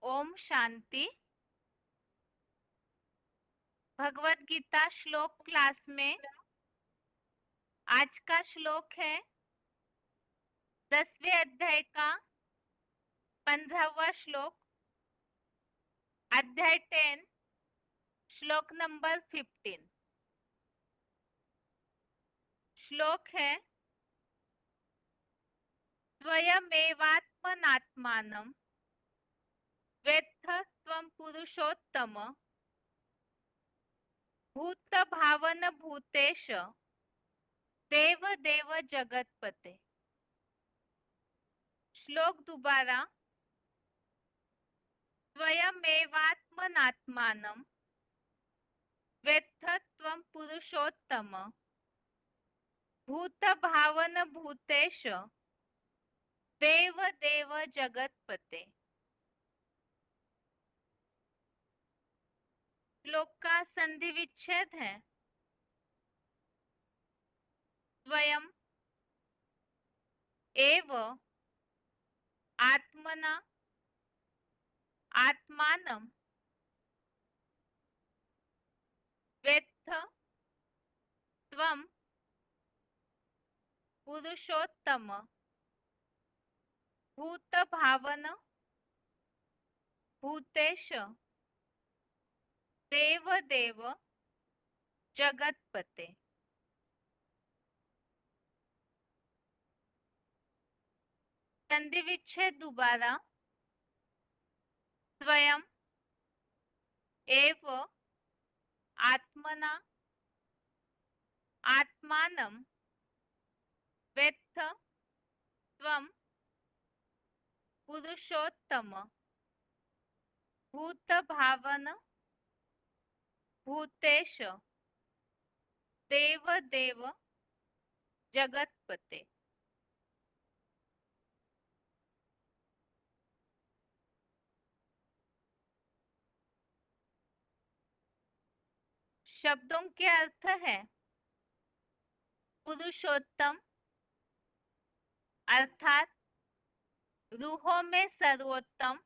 ओम शांति। भगवत गीता श्लोक क्लास में आज का श्लोक है 10वें अध्याय का 15वां श्लोक, अध्याय 10, श्लोक नंबर 15। श्लोक है स्वयमेवात्मनात्मानं वेत्थ त्वं पुरुषोत्तम भूतभावन भूतेश देव देव जगतपते। श्लोक दोबारा। स्वयमेवात्मनात्मानं वेत्थ त्वं पुरुषोत्तम भूत भावन भूतेश देव देव जगतपते। श्लोक का संधि विच्छेद है स्वयं एव आत्मना आत्मानं वेत्थ त्वं पुरुषोत्तम भूत भावन भूतेश देव देव जगतपते। संधि विच्छेद दोबारा। स्वयं एव आत्मना आत्मानं वेत्थ त्वं पुरुषोत्तम भूत भावन भूतेश देव देव जगतपते। शब्दों के अर्थ है पुरुषोत्तम अर्थात रूहों में सर्वोत्तम,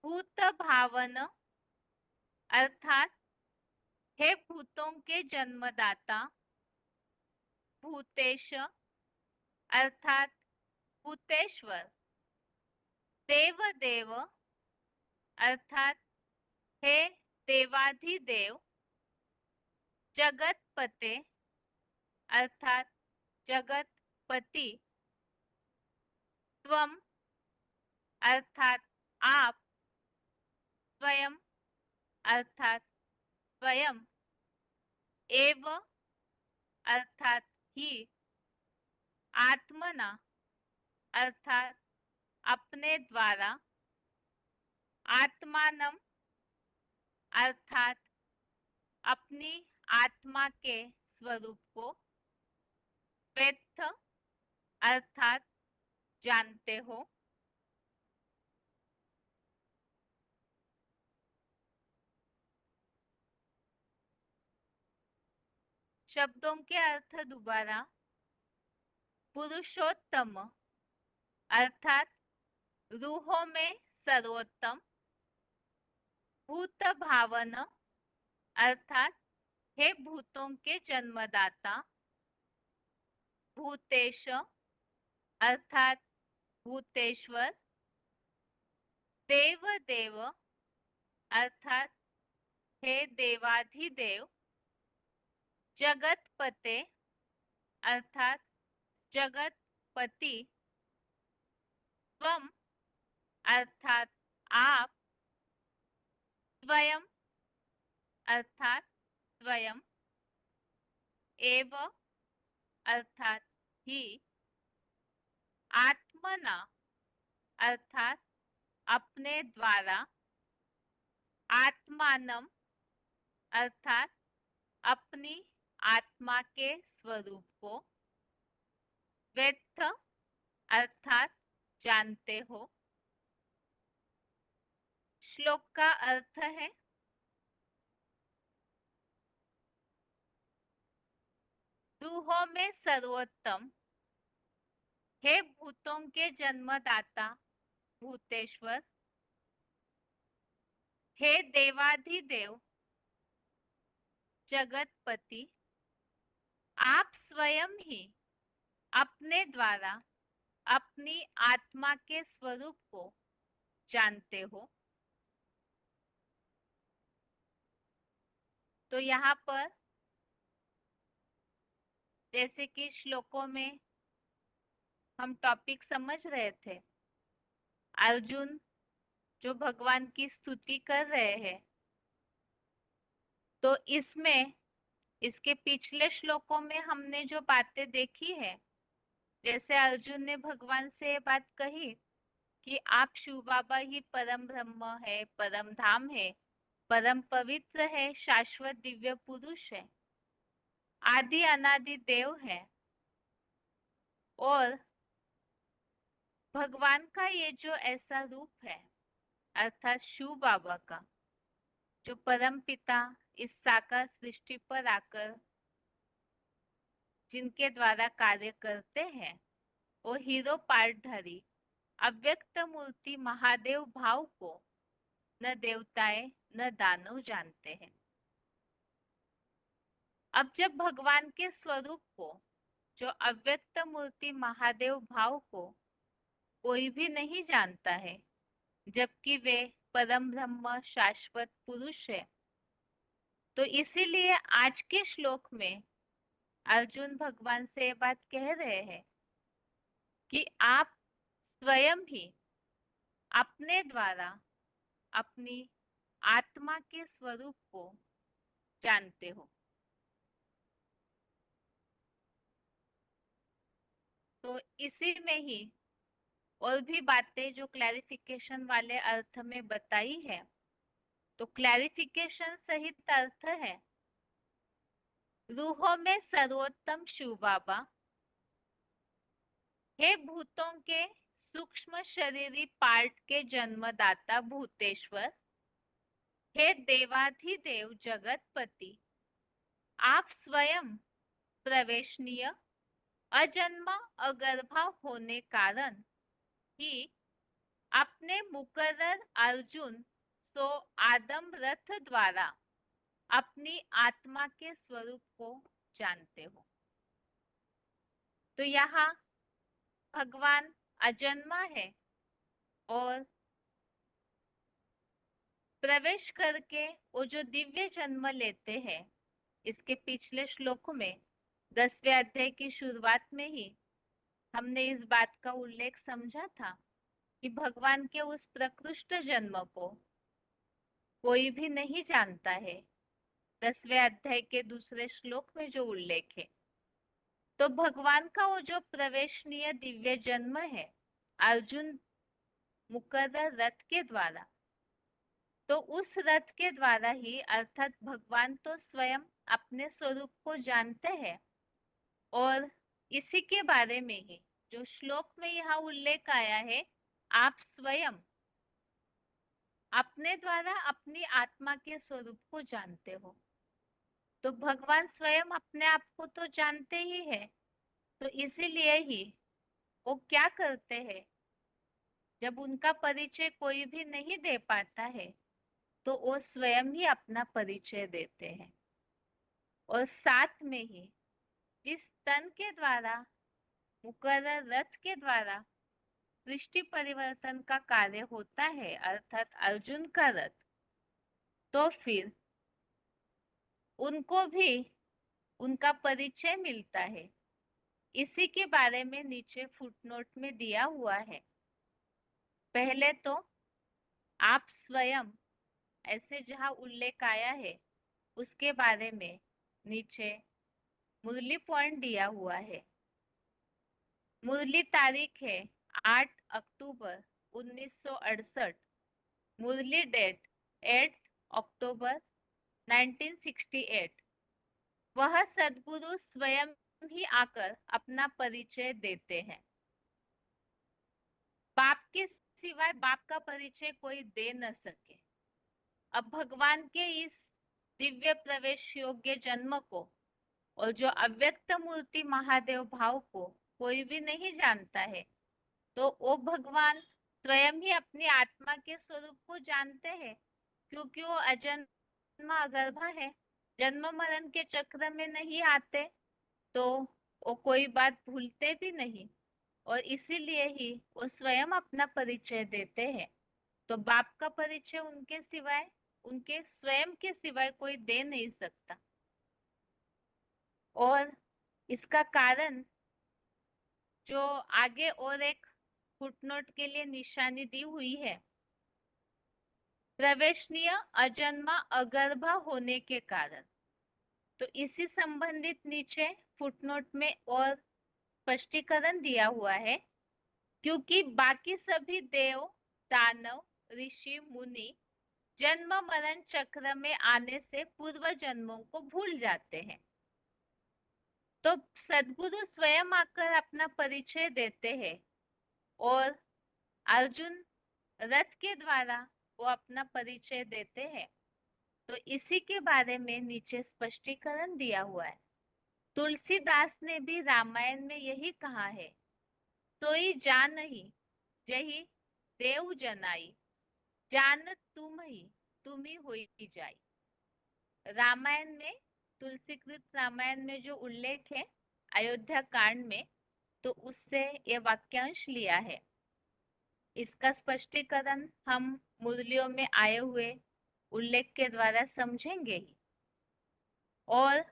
भूत भावन अर्थात हे भूतों के जन्मदाता, भूतेश अर्थात भूतेश्वर, देव देव अर्थात हे देवाधिदेव, जगतपते अर्थात जगतपति, त्वम अर्थात आप, स्वयं अर्थात स्वयं, एव अर्थात ही, आत्मना अर्थात अपने द्वारा, आत्मानम अर्थात अपनी आत्मा के स्वरूप को, वेत्थ अर्थात जानते हो। शब्दों के अर्थ दोबारा। पुरुषोत्तम अर्थात रूहों में सर्वोत्तम, भूत भावन अर्थात हे भूतों के जन्मदाता, भूतेश अर्थात भूतेश्वर, देव देव अर्थात हे देवाधिदेव, जगतपते अर्थात जगतपति, त्वम अर्थात आप, स्वयं अर्थात स्वयं, एव अर्थात ही, आत्मना अर्थात अपने द्वारा, आत्मानम अर्थात अपनी आत्मा के स्वरूप को, वेत्थ अर्थात जानते हो। श्लोक का अर्थ है रूहों में सर्वोत्तम, हे भूतों के जन्मदाता, भूतेश्वर, हे देवाधिदेव जगतपति, आप स्वयं ही अपने द्वारा अपनी आत्मा के स्वरूप को जानते हो। तो यहाँ पर जैसे कि श्लोकों में हम टॉपिक समझ रहे थे, अर्जुन जो भगवान की स्तुति कर रहे हैं, तो इसमें इसके पिछले श्लोकों में हमने जो बातें देखी है, जैसे अर्जुन ने भगवान से ये बात कही कि आप शिव बाबा ही परम ब्रह्म है, परम धाम है, परम पवित्र है, शाश्वत दिव्य पुरुष है, आदि अनादि देव है। और भगवान का ये जो ऐसा रूप है, अर्थात शिव बाबा का जो परम पिता इस साकार सृष्टि पर आकर जिनके द्वारा कार्य करते हैं, वो हीरो पार्टधारी अव्यक्त मूर्ति महादेव भाव को न देवताएं न दानव जानते हैं। अब जब भगवान के स्वरूप को, जो अव्यक्त मूर्ति महादेव भाव को कोई भी नहीं जानता है, जबकि वे परम ब्रह्म शाश्वत पुरुष है, तो इसीलिए आज के श्लोक में अर्जुन भगवान से ये बात कह रहे हैं कि आप स्वयं ही अपने द्वारा अपनी आत्मा के स्वरूप को जानते हो। तो इसी में ही और भी बातें जो क्लैरिफिकेशन वाले अर्थ में बताई है, तो क्लैरिफिकेशन सहित अर्थ है, रूहों में सर्वोत्तम शिव बाबा, हे भूतों के सूक्ष्म शरीरी पार्ट के जन्मदाता भूतेश्वर, हे देवाधिदेव जगतपति, आप स्वयं प्रवेशनीय अजन्मा अगर्भा होने कारण ही अपने मुकर्रर अर्जुन सो आदम रथ द्वारा अपनी आत्मा के स्वरूप को जानते हो। तो यहाँ भगवान अजन्मा है और प्रवेश करके वो जो दिव्य जन्म लेते हैं, इसके पिछले श्लोक में 10वें अध्याय की शुरुआत में ही हमने इस बात का उल्लेख समझा था कि भगवान के उस प्रकृष्ट जन्म को कोई भी नहीं जानता है। 10वें अध्याय के दूसरे श्लोक में जो उल्लेख है, तो भगवान का वो जो प्रवेशनीय दिव्य जन्म है अर्जुन मुकर्रर रथ के द्वारा, तो उस रथ के द्वारा ही, अर्थात भगवान तो स्वयं अपने स्वरूप को जानते हैं, और इसी के बारे में ही जो श्लोक में यहाँ उल्लेख आया है, आप स्वयं अपने द्वारा अपनी आत्मा के स्वरूप को जानते हो। तो भगवान स्वयं अपने आप को तो जानते ही है, तो इसीलिए ही वो क्या करते हैं, जब उनका परिचय कोई भी नहीं दे पाता है, तो वो स्वयं ही अपना परिचय देते हैं। और साथ में ही जिस तन के द्वारा, मुकर्रर रथ के द्वारा सृष्टि परिवर्तन का कार्य होता है, अर्थात अर्जुन का रथ, तो फिर उनको भी उनका परिचय मिलता है। इसी के बारे में नीचे फुटनोट में दिया हुआ है। पहले तो आप स्वयं, ऐसे जहां उल्लेख आया है उसके बारे में नीचे मुरली पॉइंट दिया हुआ है। मुरली तारीख है 8 अक्टूबर 1968, मुरली डेट 8 अक्टूबर 1968। वह सद्गुरु स्वयं ही आकर अपना परिचय देते हैं। बाप के सिवाय बाप का परिचय कोई दे न सके। अब भगवान के इस दिव्य प्रवेश योग्य जन्म को और जो अव्यक्त मूर्ति महादेव भाव को कोई भी नहीं जानता है, तो वो भगवान स्वयं ही अपनी आत्मा के स्वरूप को जानते हैं, क्योंकि वो अजन्मा अगर्भा है, जन्म मरण के चक्र में नहीं आते, तो वो कोई बात भूलते भी नहीं, और इसीलिए ही वो स्वयं अपना परिचय देते हैं। तो बाप का परिचय उनके सिवाय, उनके स्वयं के सिवाय कोई दे नहीं सकता। और इसका कारण जो आगे और एक फुटनोट के लिए निशानी दी हुई है, प्रवेशनीय अजन्मा अगर्भा होने के कारण। तो इसी संबंधित नीचे फुटनोट में और स्पष्टीकरण दिया हुआ है, क्योंकि बाकी सभी देव, दानव, ऋषि, मुनि जन्म मरण चक्र में आने से पूर्व जन्मों को भूल जाते हैं। तो सदगुरु स्वयं आकर अपना परिचय देते हैं, और अर्जुन रथ के द्वारा वो अपना परिचय देते हैं। तो इसी के बारे में नीचे स्पष्टीकरण दिया हुआ है। तुलसीदास ने भी रामायण में यही कहा है, सोई जानहि जहि देव जनाई, जानत तुम ही होई जाई। रामायण में, तुलसीकृत रामायण में जो उल्लेख है अयोध्या कांड में, तो उससे ये वाक्यांश लिया है। इसका स्पष्टीकरण हम मुरलियों में आए हुए उल्लेख के द्वारा समझेंगे ही। और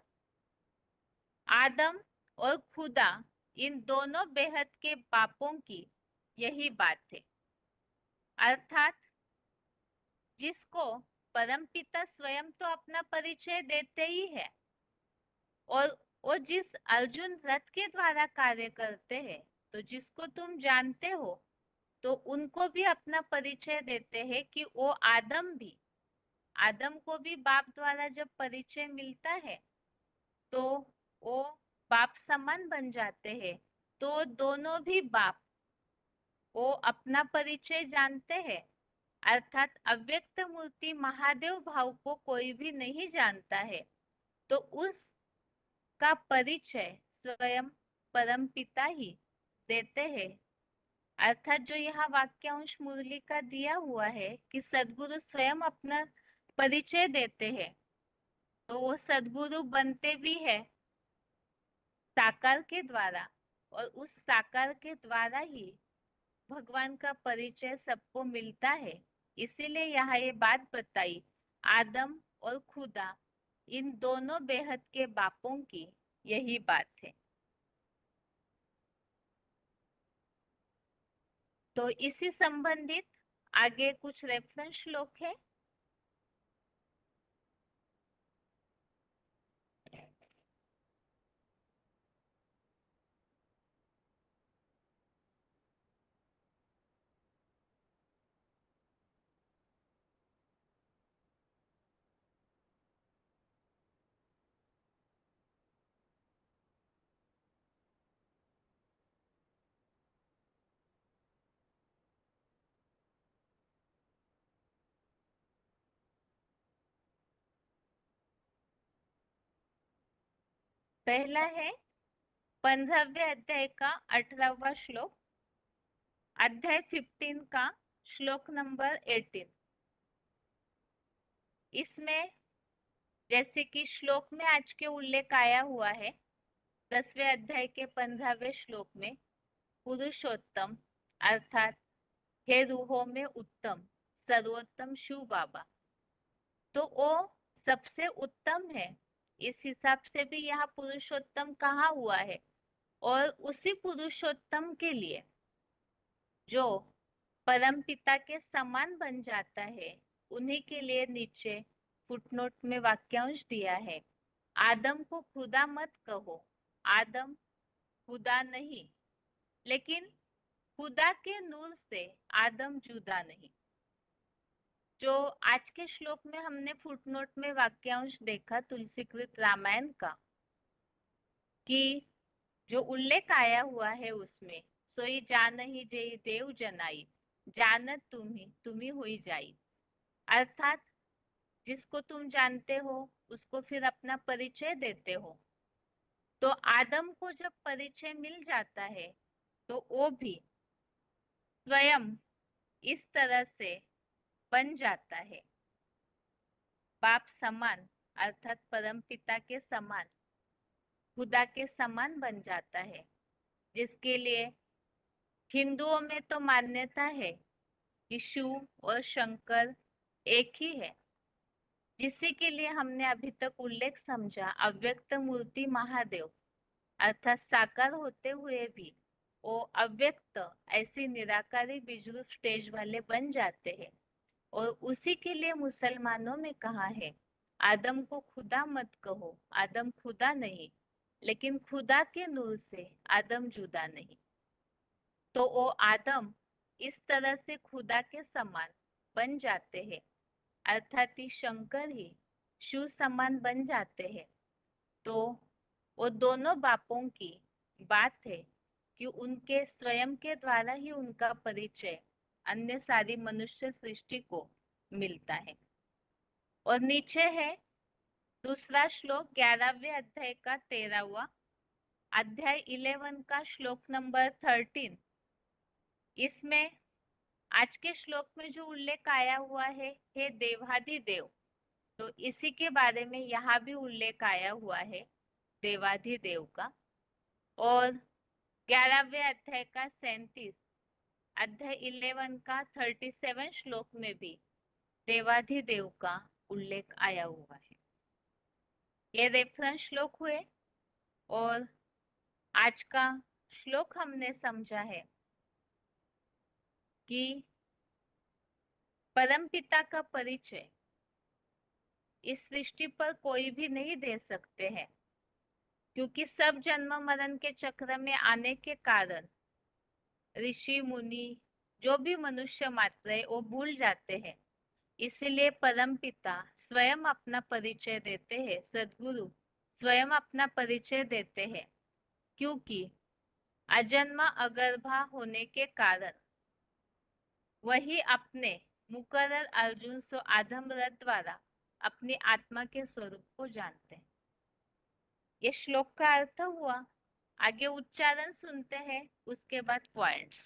आदम और खुदा, इन दोनों बेहद के बापों की यही बात है। अर्थात जिसको परमपिता स्वयं तो अपना परिचय देते ही है, और जिस अर्जुन रथ के द्वारा कार्य करते हैं, तो जिसको तुम जानते हो, तो उनको भी अपना परिचय देते हैं कि वो आदम को भी बाप द्वारा जब परिचय मिलता है, तो वो बाप समान बन जाते हैं। तो दोनों भी बाप वो अपना परिचय जानते हैं। अर्थात अव्यक्त मूर्ति महादेव भाव को कोई भी नहीं जानता है, तो उसका परिचय स्वयं परम पिता ही देते हैं। अर्थात जो यहाँ वाक्यांश मुरली का दिया हुआ है कि सदगुरु स्वयं अपना परिचय देते हैं, तो वो सदगुरु बनते भी है साकार के द्वारा, और उस साकार के द्वारा ही भगवान का परिचय सबको मिलता है। इसीलिए यहाँ ये बात बताई, आदम और खुदा, इन दोनों बेहद के बापों की यही बात है। तो इसी संबंधित आगे कुछ रेफरेंस श्लोक है। पहला है 15वें अध्याय का 18वां श्लोक, अध्याय 15 का श्लोक नंबर 18। इसमें जैसे कि श्लोक में आज के उल्लेख आया हुआ है, 10वें अध्याय के 15वें श्लोक में, पुरुषोत्तम अर्थात हे रूहों में उत्तम, सर्वोत्तम शिव बाबा, तो वो सबसे उत्तम है। इस हिसाब से भी यहाँ पुरुषोत्तम कहा हुआ है, और उसी पुरुषोत्तम के लिए जो परम पिता के समान बन जाता है, उन्हीं के लिए नीचे फुटनोट में वाक्यांश दिया है, आदम को खुदा मत कहो, आदम खुदा नहीं, लेकिन खुदा के नूर से आदम जुदा नहीं। जो आज के श्लोक में हमने फुटनोट में वाक्यांश देखा तुलसीकृत रामायण का, कि जो उल्लेख आया हुआ है उसमें, सोई जान ही जय देव जनाई, जानत तुम ही हुई जाई। अर्थात जिसको तुम जानते हो उसको फिर अपना परिचय देते हो। तो आदम को जब परिचय मिल जाता है, तो वो भी स्वयं इस तरह से बन जाता है। बाप समान अर्थात परम पिता के समान, खुदा के समान बन जाता है, जिसके लिए हिंदुओं में तो मान्यता है कि शिव और शंकर एक ही है। जिसी के लिए हमने अभी तक उल्लेख समझा, अव्यक्त मूर्ति महादेव अर्थात साकार होते हुए भी वो अव्यक्त ऐसी निराकारी बीजरूप स्टेज वाले बन जाते हैं। और उसी के लिए मुसलमानों में कहा है, आदम को खुदा मत कहो, आदम खुदा नहीं, लेकिन खुदा के नूर से आदम जुदा नहीं। तो वो आदम इस तरह से खुदा के समान बन जाते हैं, अर्थात ही शंकर ही शिव समान बन जाते हैं। तो वो दोनों बापों की बात है कि उनके स्वयं के द्वारा ही उनका परिचय अन्य सारी मनुष्य सृष्टि को मिलता है। और नीचे है दूसरा श्लोक 11वें अध्याय का 13वां, अध्याय 11 का श्लोक नंबर 13। इसमें आज के श्लोक में जो उल्लेख आया हुआ है हे देवाधिदेव, तो इसी के बारे में यहाँ भी उल्लेख आया हुआ है देवाधिदेव का। और 11वें अध्याय का 37, अध्याय 11 का 37 श्लोक में भी देवाधिदेव का उल्लेख आया हुआ है। ये रेफरेंस श्लोक हुए और आज का श्लोक हमने समझा है कि परमपिता का परिचय इस सृष्टि पर कोई भी नहीं दे सकते हैं, क्योंकि सब जन्म मरण के चक्र में आने के कारण ऋषि मुनि जो भी मनुष्य मात्र है वो भूल जाते हैं। इसीलिए परमपिता स्वयं अपना परिचय देते हैं, सद्गुरु स्वयं अपना परिचय देते हैं, क्योंकि अजन्मा अगर्भा होने के कारण वही अपने मुकर्रर अर्जुन सो आधम रथ द्वारा अपनी आत्मा के स्वरूप को जानते हैं। ये श्लोक का अर्थ हुआ। आगे उच्चारण सुनते हैं, उसके बाद पॉइंट्स।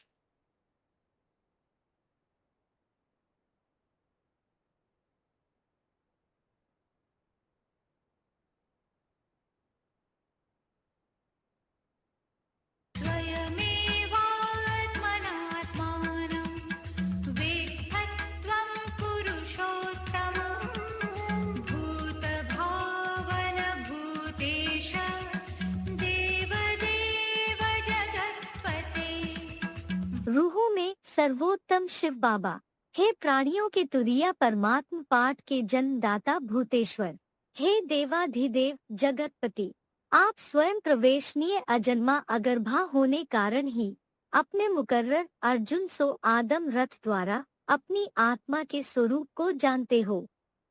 रूहों में सर्वोत्तम शिव बाबा, हे प्राणियों के तुरिया परमात्म पाठ के जन्मदाता भूतेश्वर, हे देवाधिदेव जगतपति, आप स्वयं प्रवेशनीय अजन्मा अगर्भा होने कारण ही अपने मुकर्रर अर्जुन सो आदम रथ द्वारा अपनी आत्मा के स्वरूप को जानते हो।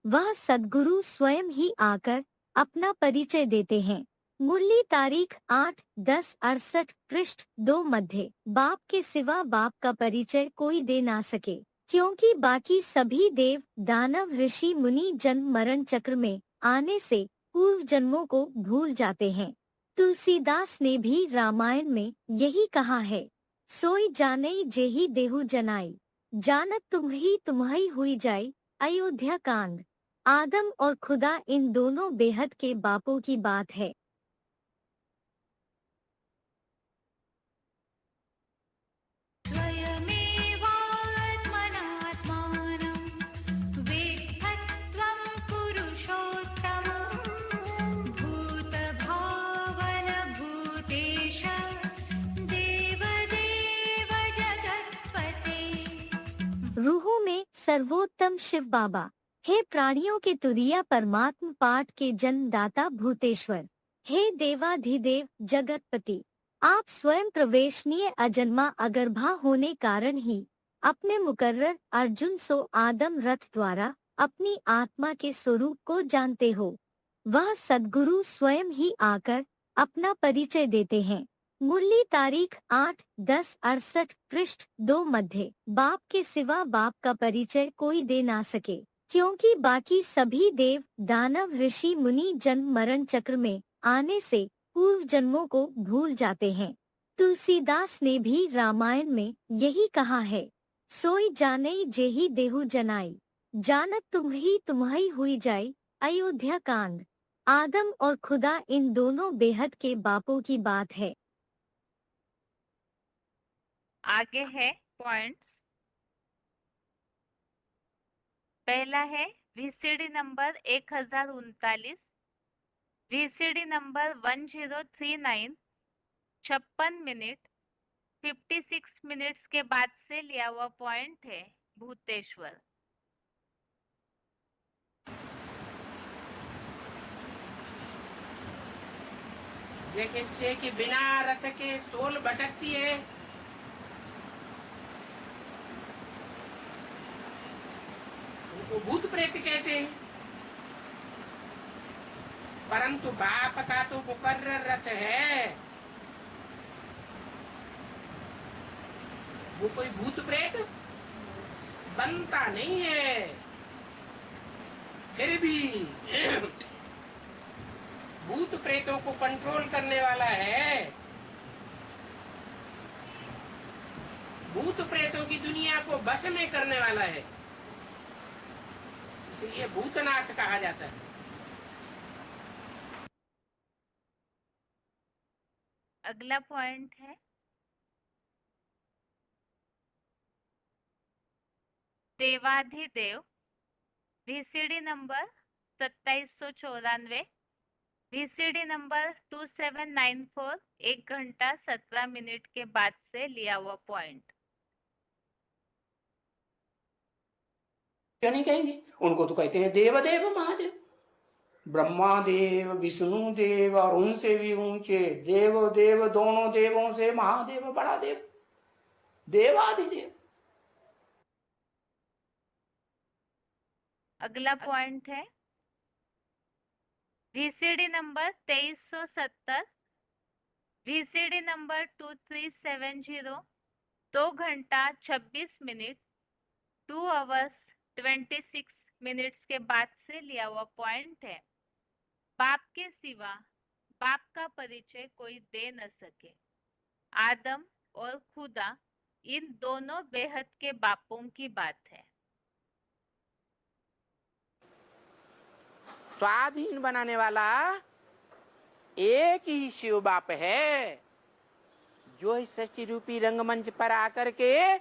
वह सद्गुरु स्वयं ही आकर अपना परिचय देते हैं। मुरली तारीख 8-10-68 पृष्ठ 2 मध्य। बाप के सिवा बाप का परिचय कोई दे ना सके, क्योंकि बाकी सभी देव दानव ऋषि मुनि जन्म मरण चक्र में आने से पूर्व जन्मों को भूल जाते हैं। तुलसीदास ने भी रामायण में यही कहा है, सोई जाने जेहि देहु जनाई, जानत तुम्ही हुई जाई। अयोध्या कांड। आदम और खुदा इन दोनों बेहद के बापों की बात है। रूहों में सर्वोत्तम शिव बाबा, हे प्राणियों के तुरिया परमात्म पाठ के जन्मदाता भूतेश्वर, हे देवाधिदेव जगतपति, आप स्वयं प्रवेशनीय अजन्मा अगर्भा होने कारण ही अपने मुकर्रर अर्जुन सो आदम रथ द्वारा अपनी आत्मा के स्वरूप को जानते हो। वह सद्गुरु स्वयं ही आकर अपना परिचय देते हैं। मुरली तारीख 8-10-68 पृष्ठ 2 मध्य। बाप के सिवा बाप का परिचय कोई दे ना सके, क्योंकि बाकी सभी देव दानव ऋषि मुनि जन्म मरण चक्र में आने से पूर्व जन्मों को भूल जाते हैं। तुलसीदास ने भी रामायण में यही कहा है, सोई जानई जेही देहु जनाई, जानत तुम्ही हुई जाई। अयोध्या कांड। आदम और खुदा इन दोनों बेहद के बापों की बात है। आगे है पॉइंट्स। पहला है VCD number 1039, VCD number 1039 56 minute 56 minutes के बाद से लिया हुआ पॉइंट है भूतेश्वर। जैसे कि बिना रथ के सोल भटकती है, उनको भूत प्रेत कहते हैं। परंतु बाप का तो मुकर्रर रथ है, वो कोई भूत प्रेत बनता नहीं है। फिर भी भूत प्रेतों को कंट्रोल करने वाला है, भूत प्रेतों की दुनिया को बस में करने वाला है, इसलिए भूतनाथ कहा जाता है। अगला पॉइंट है देवाधिदेव, वीसीडी नंबर 2794, वीसीडी नंबर 2794 1 घंटा 17 मिनट के बाद से लिया हुआ पॉइंट। क्यों नहीं कहेंगे? उनको तो कहते हैं देवदेव महादेव, ब्रह्मा देव, विष्णु देव और उनसे भी ऊंचे देव देव, दोनों देवों से महादेव बड़ा देव, देवाधिदेव। अगला पॉइंट है वीसीडी नंबर 2370, वीसीडी नंबर 2370 2 घंटा 26 मिनट 2 आवर्स 26 मिनट्स के बाद से लिया हुआ पॉइंट है। बाप के सिवा बाप का परिचय कोई दे न सके। आदम और खुदा इन दोनों बेहद के बापों की बात है। स्वाधीन बनाने वाला एक ही शिव बाप है, जो इस सच्ची रूपी रंगमंच पर आकर के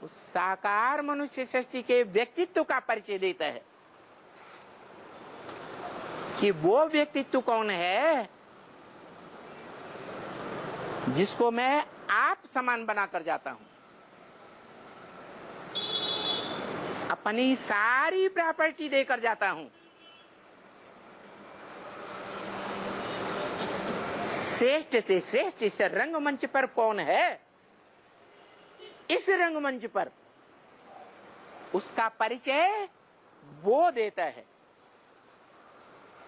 उस साकार मनुष्य सृष्टि के व्यक्तित्व का परिचय देता है कि वो व्यक्तित्व कौन है जिसको मैं आप समान बनाकर जाता हूं। अपनी सारी प्रॉपर्टी देकर जाता हूं। श्रेष्ठ से श्रेष्ठ इस रंगमंच पर कौन है, इस रंगमंच पर उसका परिचय वो देता है,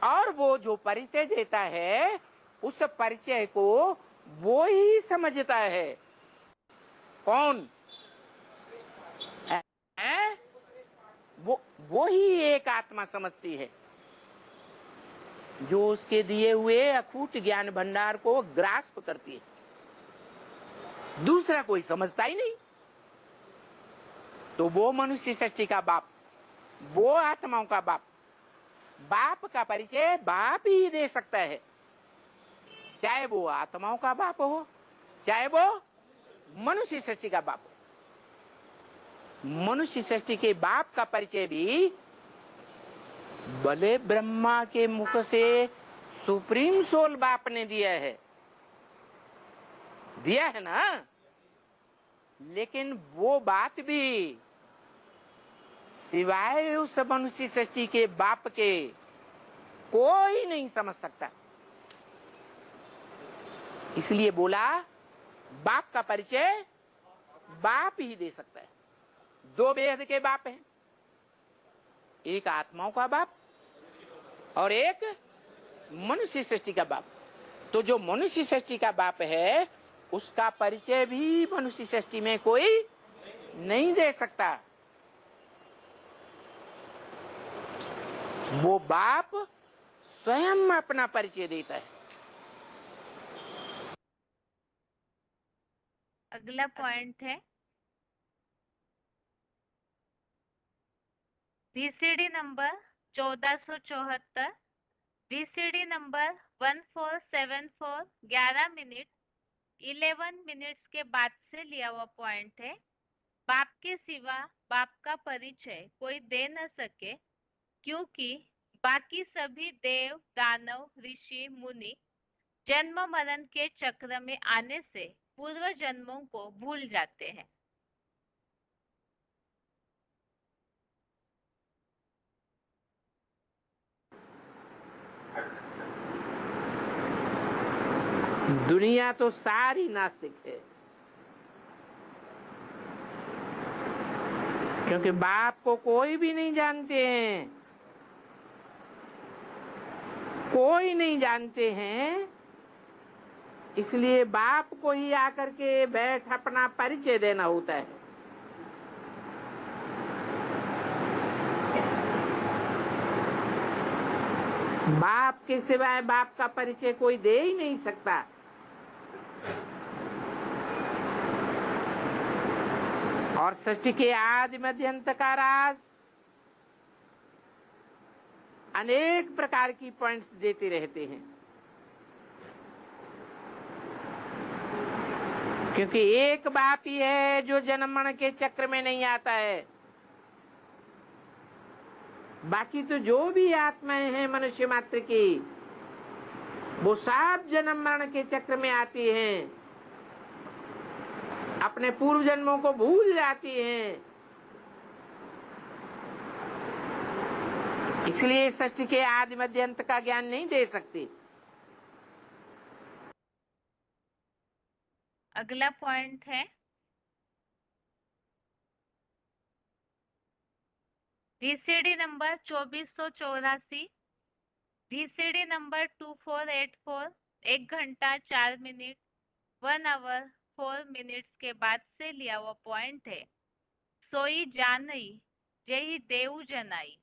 और वो जो परिचय देता है उस परिचय को वो ही समझता है। कौन है? वो ही एक आत्मा समझती है, जो उसके दिए हुए अखूट ज्ञान भंडार को ग्रास्प करती है। दूसरा कोई समझता ही नहीं। तो वो मनुष्य सृष्टि का बाप, वो आत्माओं का बाप, बाप का परिचय बाप ही दे सकता है, चाहे वो आत्माओं का बाप हो, चाहे वो मनुष्य सृष्टि का बाप हो। मनुष्य सृष्टि के बाप का परिचय भी भले ब्रह्मा के मुख से सुप्रीम सोल बाप ने दिया है ना, लेकिन वो बात भी सिवाय उस मनुष्य सृष्टि के बाप के कोई नहीं समझ सकता। इसलिए बोला बाप का परिचय बाप ही दे सकता है। दो बेहद के बाप हैं, एक आत्माओं का बाप और एक मनुष्य सृष्टि का बाप। तो जो मनुष्य सृष्टि का बाप है उसका परिचय भी मनुष्य सृष्टि में कोई नहीं दे सकता। वो बाप स्वयं अपना परिचय देता है। अगला पॉइंट है VCD number 1474, VCD number 1474 11 minute 11 minutes के बाद से लिया हुआ पॉइंट है। बाप के सिवा बाप का परिचय कोई दे न सके, क्योंकि बाकी सभी देव दानव ऋषि मुनि जन्म मरण के चक्र में आने से पूर्व जन्मों को भूल जाते हैं। दुनिया तो सारी नास्तिक है, क्योंकि बाप को कोई भी नहीं जानते हैं, कोई नहीं जानते हैं। इसलिए बाप को ही आकर के बैठ अपना परिचय देना होता है। बाप के सिवाय बाप का परिचय कोई दे ही नहीं सकता। और सृष्टि के आदि मध्य अंत का राज अनेक प्रकार की पॉइंट्स देते रहते हैं, क्योंकि एक बाप ही है जो जन्म मरण के चक्र में नहीं आता है। बाकी तो जो भी आत्माएं हैं मनुष्य मात्र की, वो सब जन्म मरण के चक्र में आती हैं, अपने पूर्व जन्मों को भूल जाती हैं। इसलिए सृष्टि के आदि मध्य अंत का ज्ञान नहीं दे सकती। अगला पॉइंट है VCD नंबर 2484, VCD नंबर 2484 1 घंटा 4 मिनट 1 आवर 4 मिनट्स के बाद से लिया हुआ पॉइंट है। सोई जानई जेहि देव जनाई।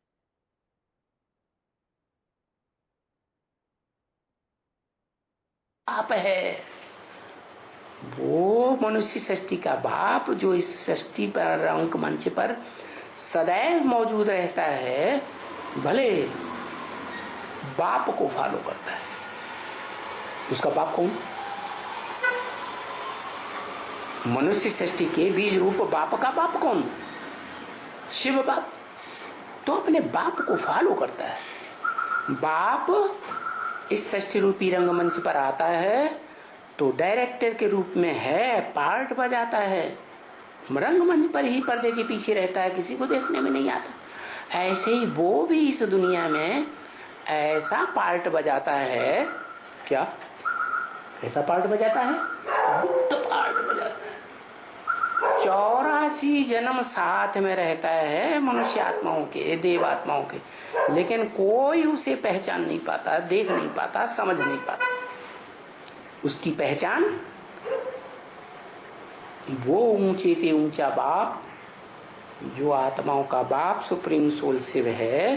बाप है वो मनुष्य सृष्टि का बाप, जो इस सृष्टि पर अंक मंच पर सदैव मौजूद रहता है, भले बाप को फॉलो करता है। उसका बाप कौन? मनुष्य सृष्टि के बीज रूप बाप का बाप कौन? शिव बाप। तो अपने बाप को फॉलो करता है। बाप इस सृष्टि रूपी रंगमंच पर आता है तो डायरेक्टर के रूप में है, पार्ट बजाता है, रंगमंच पर ही पर्दे के पीछे रहता है, किसी को देखने में नहीं आता। ऐसे ही वो भी इस दुनिया में ऐसा पार्ट बजाता है। क्या कैसा पार्ट बजाता है? गुप्त पार्ट बजाता है। 84 जन्म साथ में रहता है मनुष्य आत्माओं के, देव आत्माओं के, लेकिन कोई उसे पहचान नहीं पाता, देख नहीं पाता, समझ नहीं पाता। उसकी पहचान वो ऊंचे ते ऊंचा बाप, जो आत्माओं का बाप सुप्रीम सोल शिव है,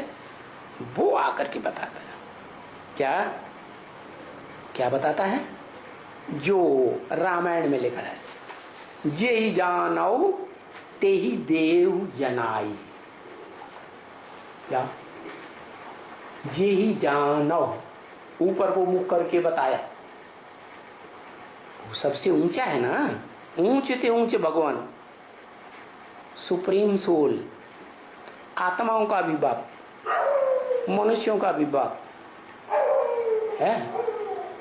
वो आकर के बताता है। क्या क्या बताता है? जो रामायण में लिखा है, जे ही जानौ ते ही देव जनाई। क्या? जे ही जानौ, ऊपर को मुख करके बताया। वो सबसे ऊंचा है ना, ऊंचे ते ऊंचे भगवान, सुप्रीम सोल, आत्माओं का भी बाप, मनुष्यों का भी बाप है।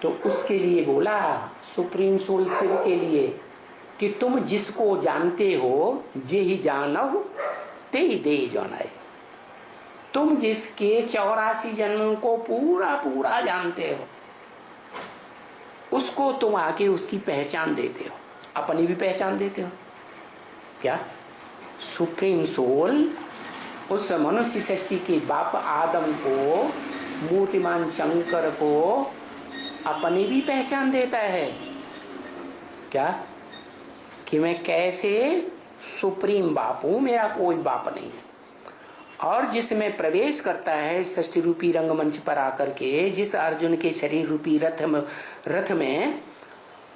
तो उसके लिए बोला, सुप्रीम सोल शिव के लिए, कि तुम जिसको जानते हो, जे ही जानव ते ही दे जनाए। तुम जिसके 84 जन्मों को पूरा पूरा जानते हो, उसको तुम आके उसकी पहचान देते हो, अपनी भी पहचान देते हो। क्या? सुप्रीम सोल उस मनुष्य सृष्टि के बाप आदम को, मूर्तिमान शंकर को अपनी भी पहचान देता है। क्या? कि मैं कैसे सुप्रीम बाप हूं, मेरा कोई बाप नहीं है। और जिसमें प्रवेश करता है सृष्टि रूपी रंगमंच पर आकर के, जिस अर्जुन के शरीर रूपी रथ में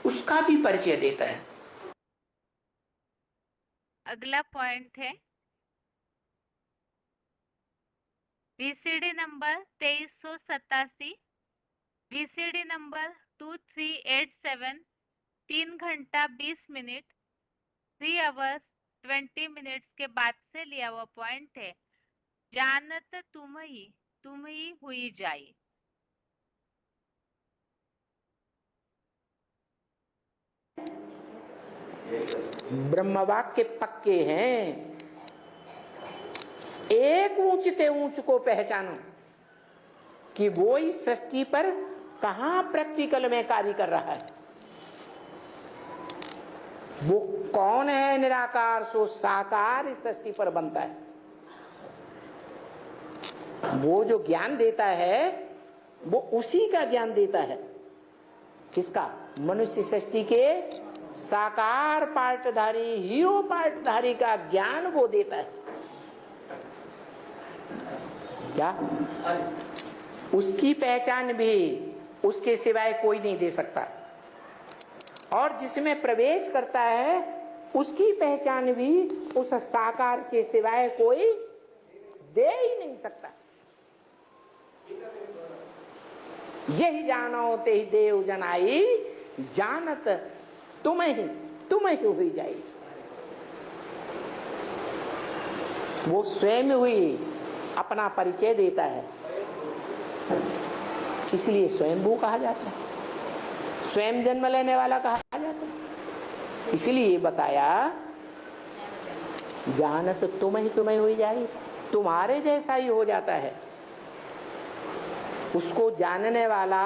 उसका भी परिचय देता है। अगला पॉइंट है VCD नंबर 2387, VCD नंबर 2387, 3 घंटा 20 मिनट 3 आवर्स 20 मिनट्स के बाद से लिया हुआ पॉइंट है। जानत तुम ही हुई जाई। ब्रह्मवाक्य पक्के हैं। एक ऊंचते ऊंच को पहचानो कि वो इस सृष्टि पर कहां प्रैक्टिकल में कार्य कर रहा है। वो कौन है? निराकार सो साकार इस सृष्टि पर बनता है। वो जो ज्ञान देता है वो उसी का ज्ञान देता है। किसका? मनुष्य सृष्टि के साकार पार्टधारी, हीरो पार्टधारी का ज्ञान वो देता है। क्या? उसकी पहचान भी उसके सिवाय कोई नहीं दे सकता, और जिसमें प्रवेश करता है उसकी पहचान भी उस साकार के सिवाय कोई दे ही नहीं सकता। यही जानो ते ही देव जनाई, जानत तुम ही हुई जाई। वो स्वयं हुई अपना परिचय देता है, इसलिए स्वयंभू कहा जाता है, स्वयं जन्म लेने वाला कहा जाता है। इसलिए बताया जानत तुम ही हुई जाई, तुम्हारे जैसा ही हो जाता है। उसको जानने वाला,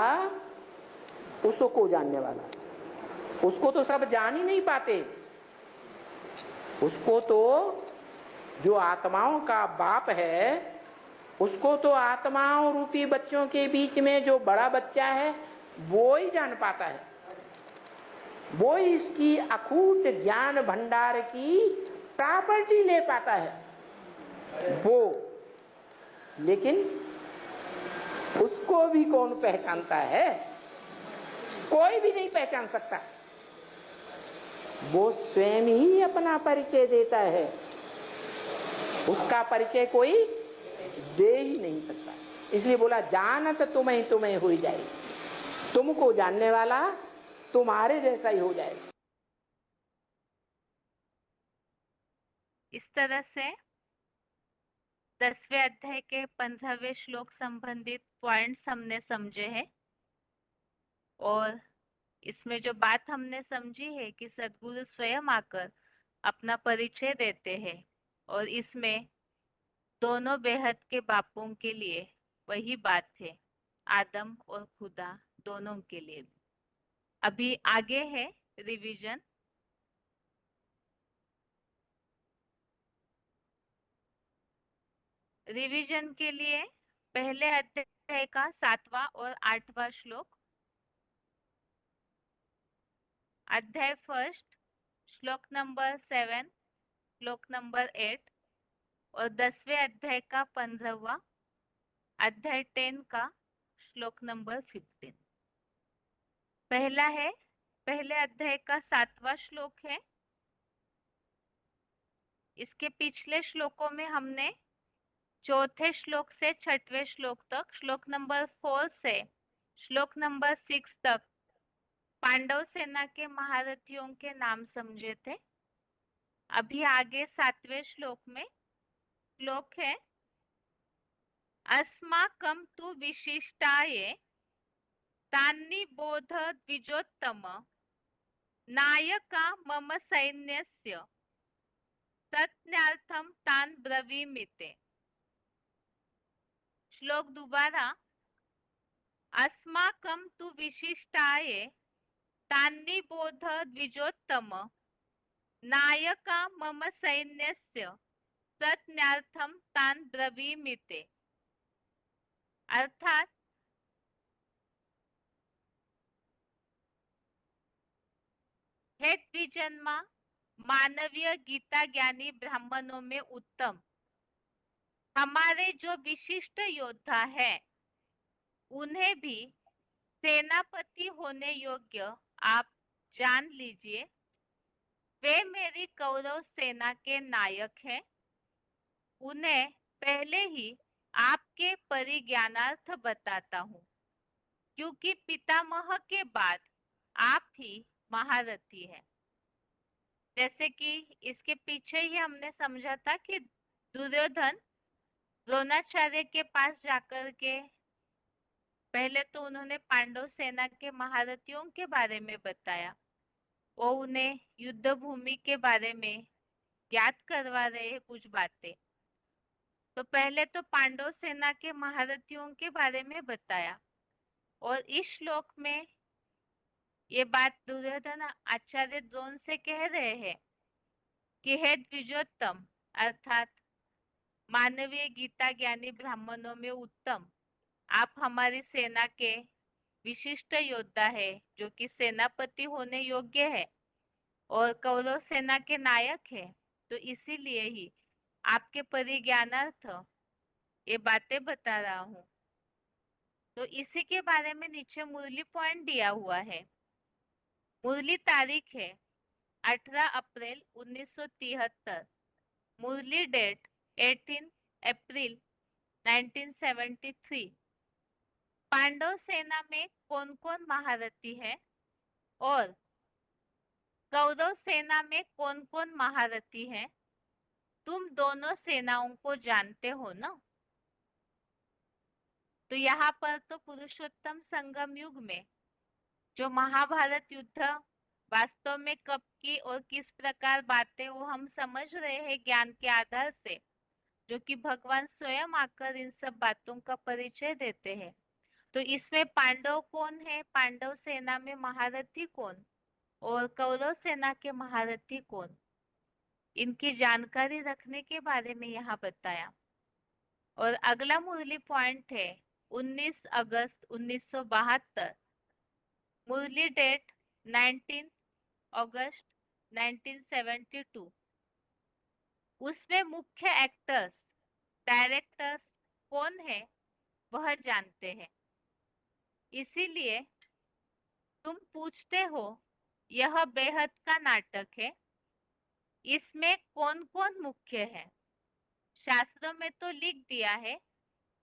उसको जानने वाला, उसको तो सब जान ही नहीं पाते। उसको तो जो आत्माओं का बाप है, उसको तो आत्माओं रूपी बच्चों के बीच में जो बड़ा बच्चा है वो ही जान पाता है। वो इसकी अखूट ज्ञान भंडार की प्रॉपर्टी ले पाता है वो। लेकिन उसको भी कौन पहचानता है? कोई भी नहीं पहचान सकता। वो स्वयं ही अपना परिचय देता है, उसका परिचय कोई दे ही नहीं सकता। इसलिए बोला जानत तुम ही हुई जाए, तुमको जानने वाला तुम्हारे जैसा ही हो जाए। इस तरह से 10वें अध्याय के 15वें श्लोक संबंधित पॉइंट्स हमने समझे हैं। और इसमें जो बात हमने समझी है कि सद्गुरु स्वयं आकर अपना परिचय देते हैं, और इसमें दोनों बेहद के बापों के लिए वही बात है, आदम और खुदा दोनों के लिए भी। अभी आगे है रिवीजन। रिवीजन के लिए पहले अध्याय का 7वां और 8वां श्लोक, अध्याय फर्स्ट श्लोक नंबर 7, श्लोक नंबर 8, और 10वें अध्याय का 15वां, अध्याय 10 का श्लोक नंबर 15। पहला है, पहले अध्याय का 7वां श्लोक है। इसके पिछले श्लोकों में हमने चौथे श्लोक से 6वें श्लोक तक, श्लोक नंबर 4 से श्लोक नंबर 6 तक पांडव सेना के महारथियों के नाम समझे थे। अभी आगे 7वें श्लोक में श्लोक है, अस्माकं तु विशिष्टाये तान्नि बोध द्विजोत्तम नायका मम सैन्यस्य तज्ञार्थम तान ब्रवीमिते। श्लोक दोबारा, अस्माकं तु विशिष्टाये तान्नि बोध द्विजोत्तम नायका मम सैन्यस्य तज्ञार्थम तान ब्रवीमिते। अर्थात हे द्विजन्मा मानवीय गीता ज्ञानी ब्राह्मणों में उत्तम, हमारे जो विशिष्ट योद्धा है उन्हें भी सेनापति होने योग्य आप जान लीजिए। वे मेरी कौरव सेना के नायक हैं। उन्हें पहले ही आपके परिज्ञानार्थ बताता हूँ, क्योंकि पितामह के बाद आप ही महारथी है। जैसे कि इसके पीछे ही हमने समझा था कि दुर्योधन द्रोणाचार्य के पास जाकर के पहले तो उन्होंने पांडव सेना के महारथियों के बारे में बताया, वो उन्हें युद्ध भूमि के बारे में ज्ञात करवा रहे हैं कुछ बातें। तो पहले तो पांडव सेना के महारथियों के बारे में बताया, और इस श्लोक में ये बात दुर्योधन आचार्य द्रोण से कह रहे हैं कि हे द्विजोत्तम, अर्थात मानवीय गीता ज्ञानी ब्राह्मणों में उत्तम, आप हमारी सेना के विशिष्ट योद्धा है, जो कि सेनापति होने योग्य है और कौरव सेना के नायक है। तो इसीलिए ही आपके परिज्ञानार्थ ये बातें बता रहा हूँ। तो इसी के बारे में नीचे मुरली पॉइंट दिया हुआ है। मुरली तारीख है 18 अप्रैल 1973, मुरली डेट 18 अप्रैल 1973। पांडव सेना में कौन कौन महारथी है और कौरव सेना में कौन कौन महारथी है, तुम दोनों सेनाओं को जानते हो ना। तो यहाँ पर तो पुरुषोत्तम संगम युग में जो महाभारत युद्ध वास्तव में कब की और किस प्रकार बातें वो हम समझ रहे हैं ज्ञान के आधार से, जो कि भगवान स्वयं आकर इन सब बातों का परिचय देते हैं। तो इसमें पांडव कौन है, पांडव सेना में महारथी कौन और कौरव सेना के महारथी कौन, इनकी जानकारी रखने के बारे में यहाँ बताया। और अगला मुरली पॉइंट है 19 अगस्त 1972, मुरली डेट 19 अगस्त 1972। उसमें मुख्य एक्टर्स, डायरेक्टर्स कौन है वह जानते हैं। इसीलिए तुम पूछते हो यह बेहद का नाटक है, इसमें कौन कौन मुख्य है। शास्त्रों में तो लिख दिया है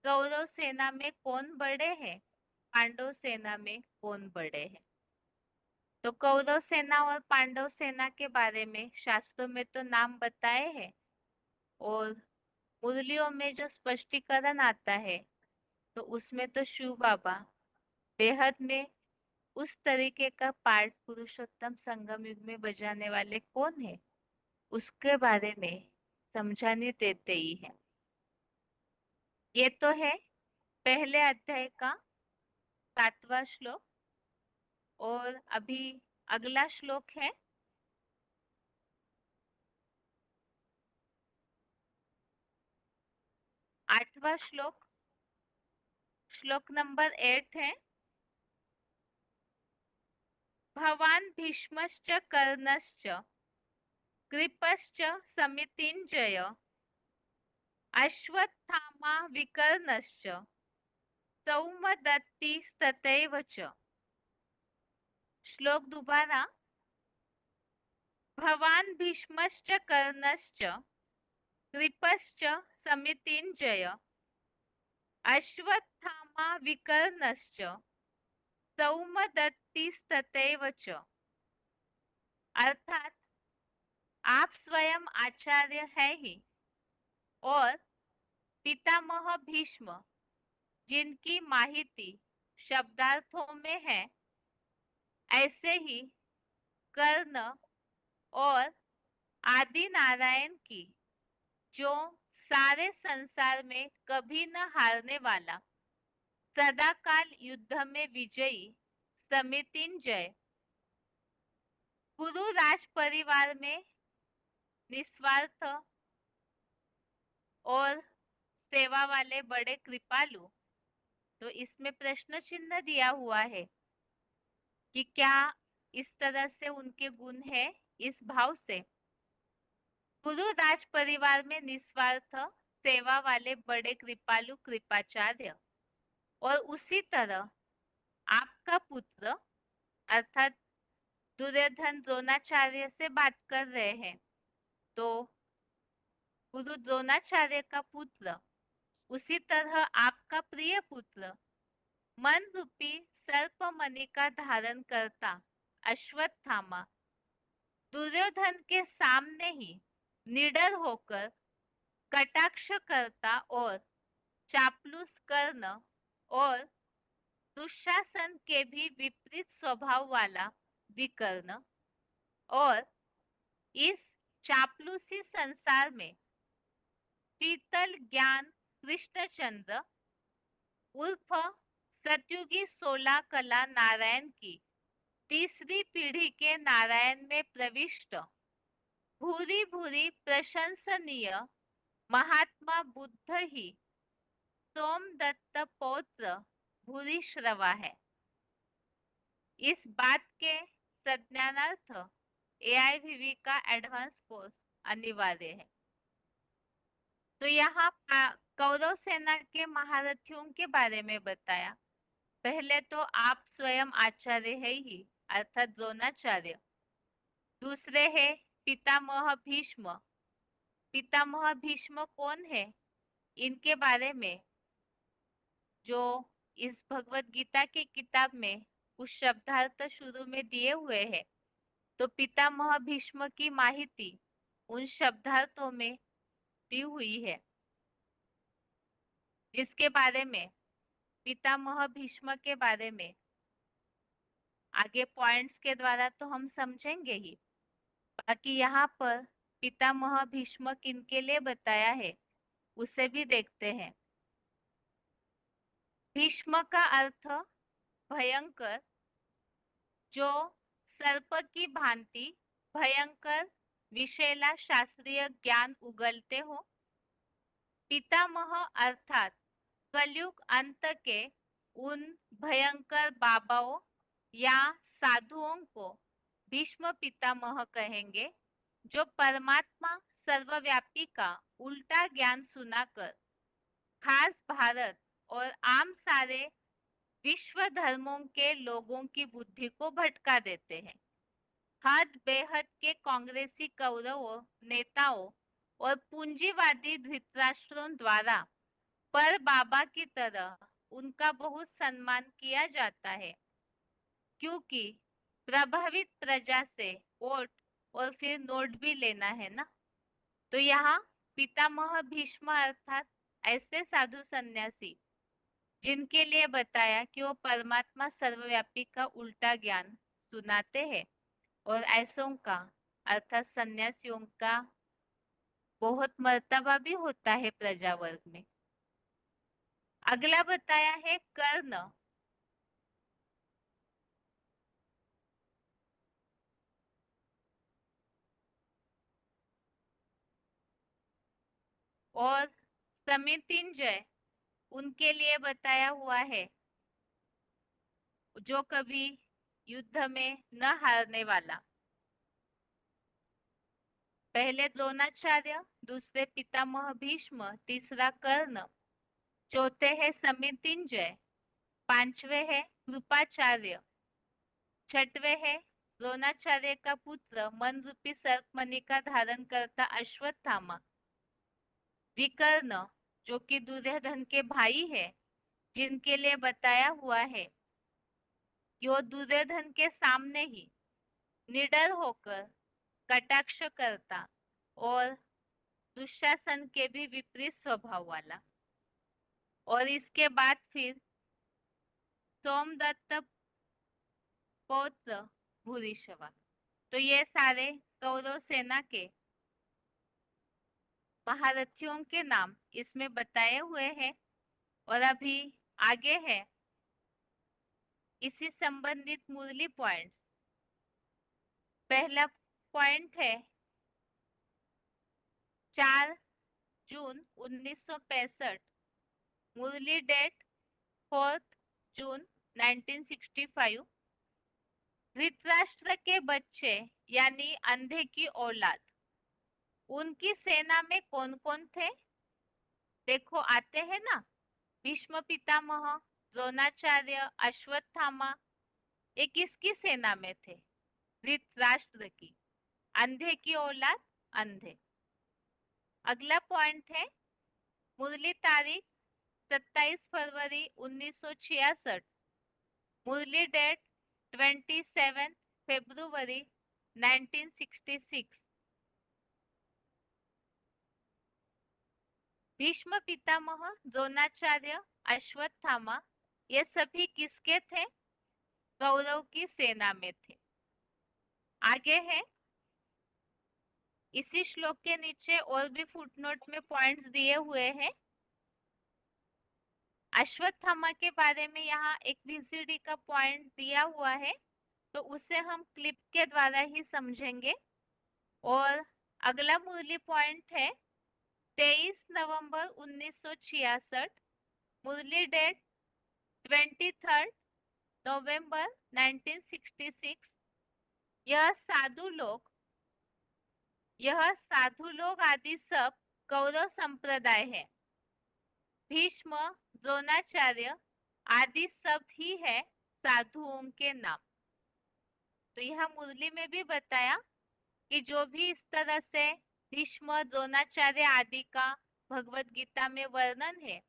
कौरव सेना में कौन बड़े हैं, पांडव सेना में कौन बड़े हैं। तो कौरव सेना और पांडव सेना के बारे में शास्त्रों में तो नाम बताए हैं, और मुरलियों में जो स्पष्टीकरण आता है तो उसमें तो शिव बाबा बेहद में उस तरीके का पार्ट पुरुषोत्तम संगम युग में बजाने वाले कौन है उसके बारे में समझाने देते ही है। ये तो है पहले अध्याय का 7वां श्लोक, और अभी अगला श्लोक है 8वां श्लोक, श्लोक नंबर 8 है। भवान भीष्मश्च कर्णश्च कृपश्च समितिञ्जय अश्वत्थामा विकर्णश्च सौमदत्तिस्तथैव च। श्लोक दोबारा। भवान भीष्मश्च कर्णश्च कृपश्च समितिञ्जय अश्वत्थामा विकर्णश्च सौमदत्तिस्तथैव च। अर्थात आप स्वयं आचार्य है ही, और पितामह भीष्म जिनकी माहिती शब्दार्थों में है, ऐसे ही कर्ण और आदि नारायण की जो सारे संसार में कभी न हारने वाला सदाकाल युद्ध में विजयी समितिंजय गुरु राज परिवार में निस्वार्थ और सेवा वाले बड़े कृपालु। तो इसमें प्रश्न चिन्ह दिया हुआ है कि क्या इस तरह से उनके गुण है, इस भाव से गुरु राज परिवार में निस्वार्थ सेवा वाले बड़े कृपालु कृपाचार्य, और उसी तरह आपका पुत्र अर्थात दुर्योधन द्रोणाचार्य से बात कर रहे हैं, तो गुरु द्रोणाचार्य का पुत्र उसी तरह आपका प्रिय पुत्र मन रूपी सर्प मणि का धारण करता अश्वत्थामा दुर्योधन के सामने ही निडर होकर कटाक्ष करता और चापलूस कर्ण और दुशासन के भी विपरीत स्वभाव वाला विकर्ण और इस चापलूसी संसार में शीतल ज्ञान कृष्णचंद्र उर्फ सतयुगी 16 कला नारायण की तीसरी पीढ़ी के नारायण में प्रविष्ट भूरी भूरी प्रशंसनीय महात्मा बुद्ध ही सोमदत्त पौत्र भूरिश्रवा है। इस बात के संज्ञानार्थ AIVV का एडवांस कोर्स अनिवार्य है। तो यहाँ कौरव सेना के महारथियों के बारे में बताया। पहले तो आप स्वयं आचार्य है ही अर्थात द्रोणाचार्य। दूसरे है पितामह भीष्म। पितामह भीष्म कौन है? इनके बारे में जो इस भगवत गीता की किताब में कुछ शब्दार्थ शुरू में दिए हुए हैं, तो पितामह भीष्म की माहिती उन शब्दार्थों में दी हुई है, जिसके बारे में पितामह भीष्म के बारे में आगे पॉइंट्स के द्वारा तो हम समझेंगे ही। बाकी यहाँ पर पितामह भीष्म किनके लिए बताया है उसे भी देखते हैं। भीष्म का अर्थ भयंकर, जो सर्प की भांति भयंकर विषैला शास्त्रीय ज्ञान उगलते हो। पितामह अर्थात कलयुग अंत के उन भयंकर बाबाओं या साधुओं को भीष्म पितामह कहेंगे, जो परमात्मा सर्वव्यापी का उल्टा ज्ञान सुनाकर खास भारत और आम सारे विश्व धर्मों के लोगों की बुद्धि को भटका देते हैं। हद बेहद के कांग्रेसी कौरवों, नेताओं और पूंजीवादी धृतराष्ट्रों द्वारा पर बाबा की तरह उनका बहुत सम्मान किया जाता है, क्योंकि प्रभावित प्रजा से वोट और फिर नोट भी लेना है ना। तो यहाँ पितामह भीष्म अर्थात ऐसे साधु सन्यासी जिनके लिए बताया कि वो परमात्मा सर्वव्यापी का उल्टा ज्ञान सुनाते हैं, और ऐसों का अर्थात सन्यासियों का बहुत मर्तबा भी होता है प्रजा वर्ग में। अगला बताया है कर्ण। और समितिंजय उनके लिए बताया हुआ है जो कभी युद्ध में न हारने वाला। पहले द्रोणाचार्य, दूसरे पितामह भीष्म, तीसरा कर्ण, चौथे है समितिंजय, पांचवे है कृपाचार्य, छठवे है द्रोणाचार्य का पुत्र मन रूपी सर्पमणि का धारण करता अश्वत्थामा, विकर्ण जो कि दुर्योधन के भाई है, जिनके लिए बताया हुआ है कि वो दुर्योधन के सामने ही निडर होकर कटाक्ष करता और दुशासन के भी विपरीत स्वभाव वाला। और इसके बाद फिर सोमदत्त पौत्र भूरिश्रवा। तो ये सारे कौरव सेना के महारथियों के नाम इसमें बताए हुए हैं। और अभी आगे है इसी संबंधित मुरली पॉइंट्स। पहला पॉइंट है 4 जून 1965, मुरली डेट 4 जून 1965। धृतराष्ट्र के बच्चे यानी अंधे की औलाद, उनकी सेना में कौन कौन थे? देखो आते हैं ना, भीष्म पितामह, द्रोणाचार्य, अश्वत्थामा, ये किसकी सेना में थे? धृतराष्ट्र की। अंधे की औलाद अंधे। अगला पॉइंट है मुरली तारीख 27 फरवरी 1966, मुरली डेट 27 फरवरी 1966। भीष्म पितामह, द्रोणाचार्य, अश्वत्थामा ये सभी किसके थे? कौरव की सेना में थे। आगे है, इसी श्लोक के नीचे और भी फुटनोट में पॉइंट्स दिए हुए हैं। अश्वत्थामा के बारे में यहाँ एक VCD का पॉइंट दिया हुआ है, तो उसे हम क्लिप के द्वारा ही समझेंगे। और अगला मुरली पॉइंट है 23 नवंबर 1966, मुरली डेट 23 नवंबर 1966। यह साधु लोग आदि सब कौरव संप्रदाय है। भीष्म, द्रोणाचार्य आदि सब ही है साधुओं के नाम। तो यह मुरली में भी बताया कि जो भी इस तरह से भीष्म, द्रोणाचार्य आदि का भगवत गीता में वर्णन है,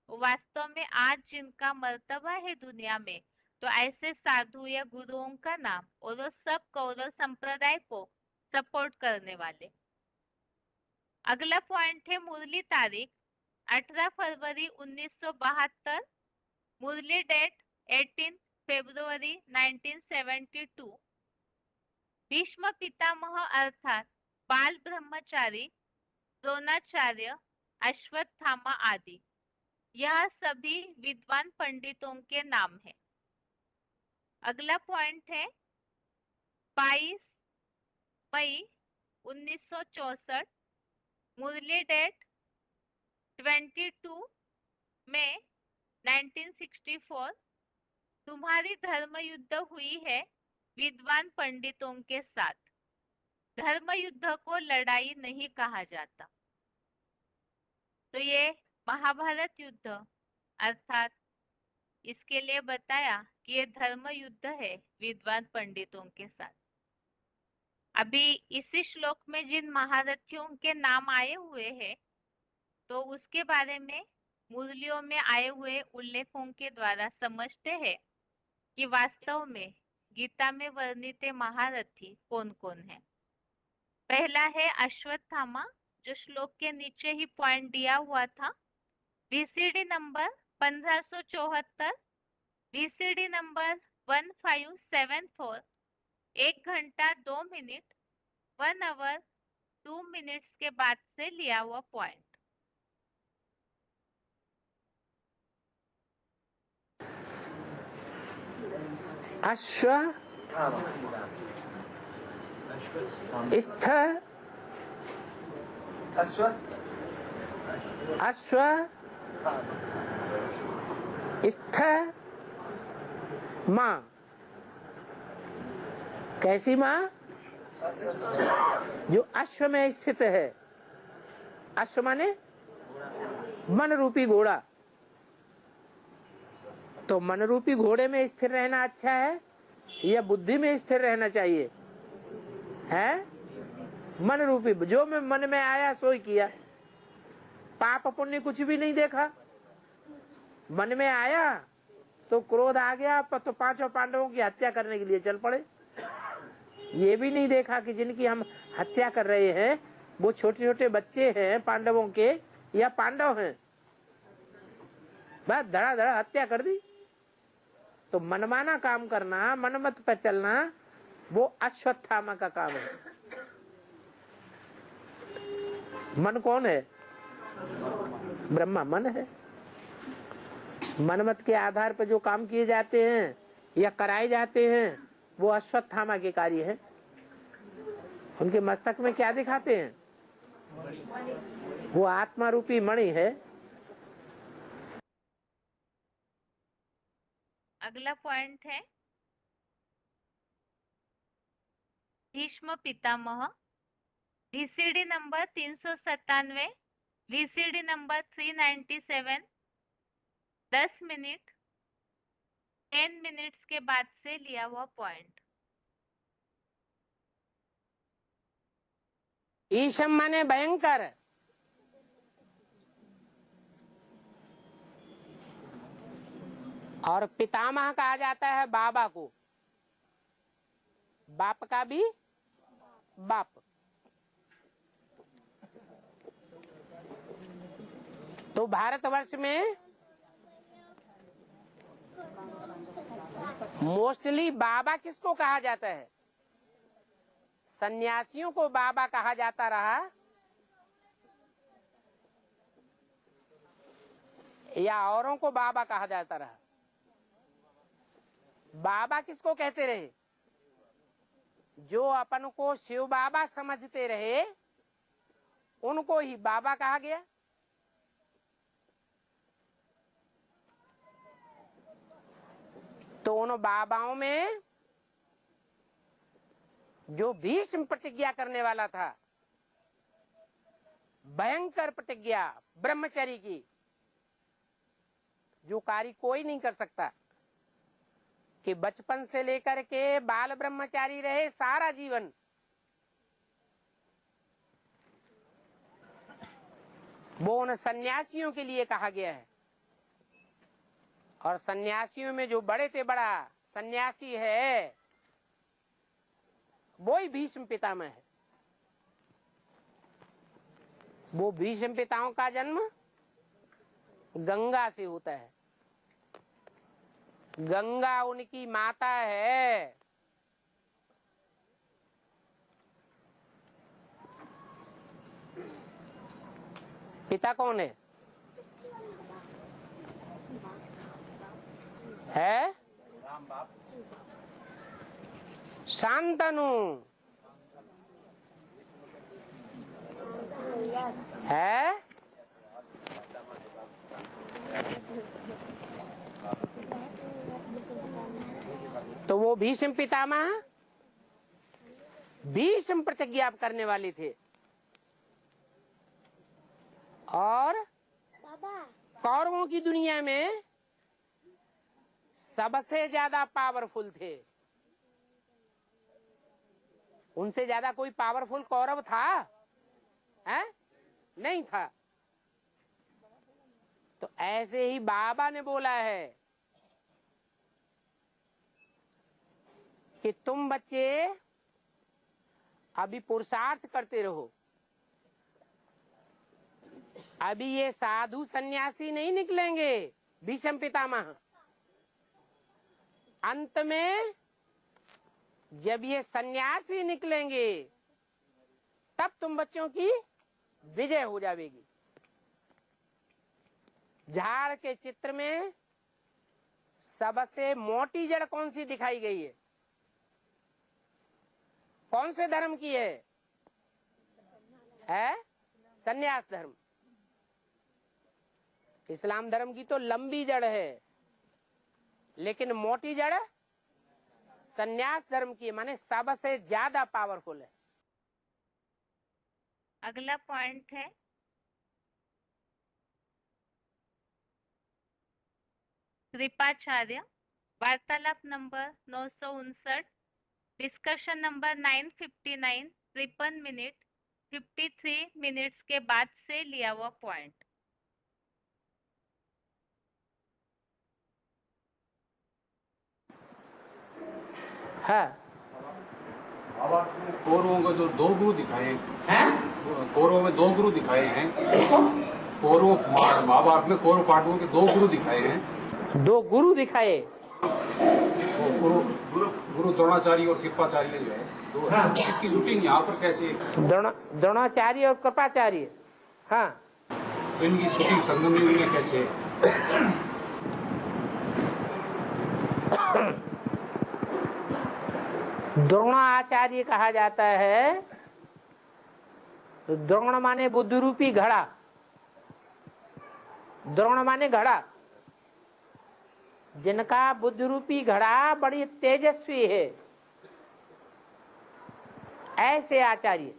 वो वास्तव में आज जिनका मर्तबा है दुनिया में, तो ऐसे साधु या गुरुओं का नाम, और वो सब कौरव संप्रदाय को सपोर्ट करने वाले। अगला पॉइंट है मुरली तारीख 18 फरवरी 1972, मुरली डेट 18 फरवरी 1972। भीष्म पितामह अर्थात बाल ब्रह्मचारी, द्रोणाचार्य, अश्वत्थामा आदि यह सभी विद्वान पंडितों के नाम हैं। अगला पॉइंट है 22 मई 1964, मुरली डेट 22 मई 1964। तुम्हारी धर्म युद्ध हुई है विद्वान पंडितों के साथ। धर्म युद्ध को लड़ाई नहीं कहा जाता। तो ये महाभारत युद्ध अर्थात इसके लिए बताया कि ये धर्म युद्ध है विद्वान पंडितों के साथ। अभी इसी श्लोक में जिन महारथियों के नाम आए हुए हैं, तो उसके बारे में मुरलियों में आए हुए उल्लेखों के द्वारा समझते हैं कि वास्तव में गीता में वर्णित महारथी कौन कौन है। पहला है अश्वत्थामा, जो श्लोक के नीचे ही पॉइंट दिया हुआ था। VCD नंबर 1574, VCD नंबर 1574, 1 घंटा 2 मिनट 1 आवर 2 मिनट्स के बाद से लिया हुआ पॉइंट। अश्व स्थ माँ। कैसी माँ? जो अश्व में स्थित है। अश्व माने मन रूपी घोड़ा। तो मन रूपी घोड़े में स्थिर रहना अच्छा है या बुद्धि में स्थिर रहना चाहिए? है मन रूपी, जो में मन में आया सो ही किया। पाप पुण्य कुछ भी नहीं देखा। मन में आया तो क्रोध आ गया, तो 5 पांडवों की हत्या करने के लिए चल पड़े। ये भी नहीं देखा कि जिनकी हम हत्या कर रहे हैं वो छोटे छोटे बच्चे हैं पांडवों के या पांडव हैं। बस धड़ा हत्या कर दी। तो मनमाना काम करना, मनमत पर चलना, वो अश्वत्थामा का काम है। मन कौन है? ब्रह्मा मन है। मनमत के आधार पर जो काम किए जाते हैं या कराए जाते हैं वो अश्वत्थामा के कार्य है। उनके मस्तक में क्या दिखाते हैं? वो आत्मा रूपी मणि है। अगला पॉइंट है Bhishma Pitamah, VCD number 397, VCD number 397, 10 minute 10 minutes के बाद से लिया हुआ पॉइंट। ईशम माने भयंकर। और पितामह कहा जाता है बाबा को, बाप का भी बाप। तो भारतवर्ष में मोस्टली बाबा किसको कहा जाता है? सन्यासियों को बाबा कहा जाता रहा या औरों को बाबा कहा जाता रहा? बाबा किसको कहते रहे? जो अपन को शिव बाबा समझते रहे उनको ही बाबा कहा गया। तो उन बाबाओं में जो भीष्म प्रतिज्ञा करने वाला था, भयंकर प्रतिज्ञा ब्रह्मचर्य की, जो कार्य कोई नहीं कर सकता, कि बचपन से लेकर के बाल ब्रह्मचारी रहे सारा जीवन, वो उन सन्यासियों के लिए कहा गया है। और सन्यासियों में जो बड़े से बड़ा सन्यासी है वो ही भीष्म पितामह है। वो भीष्म पिताओं का जन्म गंगा से होता है, गंगा उनकी माता है। पिता कौन है? शांतनु है। तो वो भीष्म पितामह भीष्म प्रतिज्ञा करने वाले थे और कौरवों की दुनिया में सबसे ज्यादा पावरफुल थे। उनसे ज्यादा कोई पावरफुल कौरव था? है? नहीं था। तो ऐसे ही बाबा ने बोला है कि तुम बच्चे अभी पुरुषार्थ करते रहो, अभी ये साधु सन्यासी नहीं निकलेंगे भीष्म पितामह। अंत में जब ये सन्यासी निकलेंगे तब तुम बच्चों की विजय हो जाएगी। झाड़ के चित्र में सबसे मोटी जड़ कौन सी दिखाई गई है? कौन से धर्म की है? सन्यास धर्म। इस्लाम धर्म की तो लंबी जड़ है, लेकिन मोटी जड़ सन्यास धर्म की, माने सबसे ज्यादा पावरफुल है। अगला पॉइंट है कृपाचार्य, वार्तालाप number 959, discussion number 959, 53 minute 53 minutes के बाद से लिया हुआ पॉइंट। है कौरवों को जो दो गुरु दिखाए हैं, कौरवों में दो गुरु दिखाए हैं। कौरव महाभारत में कौरव पांडवों के दो गुरु दिखाए हैं। दो गुरु दिखाए, गुरु द्रोणाचार्य और कृपाचार्य जो है दो है। इसकी शूटिंग यहाँ पर कैसे? द्रोणाचार्य और कृपाचार्य। हाँ, तो इनकी शूटिंग संगम में कैसे है? द्रोणाचार्य कहा जाता है। तो द्रोण माने बुद्ध रूपी घड़ा, द्रोण माने घड़ा, जिनका बुद्ध रूपी घड़ा बड़ी तेजस्वी है, ऐसे आचार्य।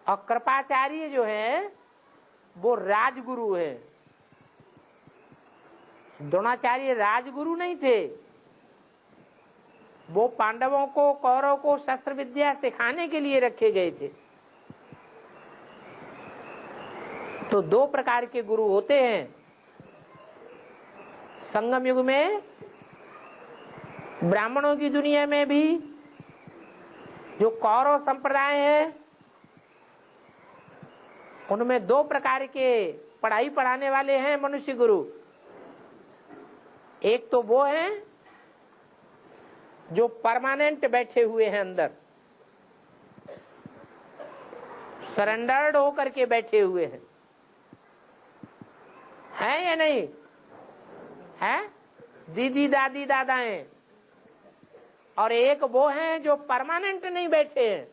और कृपाचार्य जो है वो राजगुरु है। द्रोणाचार्य राजगुरु नहीं थे, वो पांडवों को, कौरव को शस्त्र विद्या सिखाने के लिए रखे गए थे। तो दो प्रकार के गुरु होते हैं, संगम युग में ब्राह्मणों की दुनिया में भी जो कौरव संप्रदाय है, उनमें दो प्रकार के पढ़ाई पढ़ाने वाले हैं मनुष्य गुरु। एक तो वो हैं जो परमानेंट बैठे हुए हैं, अंदर सरेंडर्ड होकर के बैठे हुए हैं, है या नहीं है? दीदी दादी दादाएं। और एक वो हैं जो परमानेंट नहीं बैठे हैं,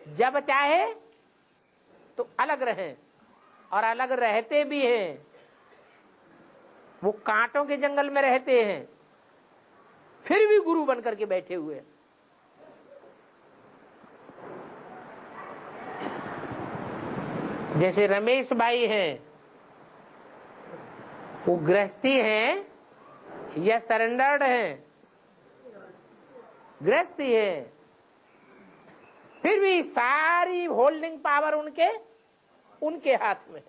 जब चाहे तो अलग रहें, और अलग रहते भी हैं। वो कांटों के जंगल में रहते हैं, फिर भी गुरु बनकर के बैठे हुए हैं। जैसे रमेश भाई हैं, वो गृहस्थी हैं या सरेंडर्ड हैं? गृहस्थी है, फिर भी सारी होल्डिंग पावर उनके हाथ में है।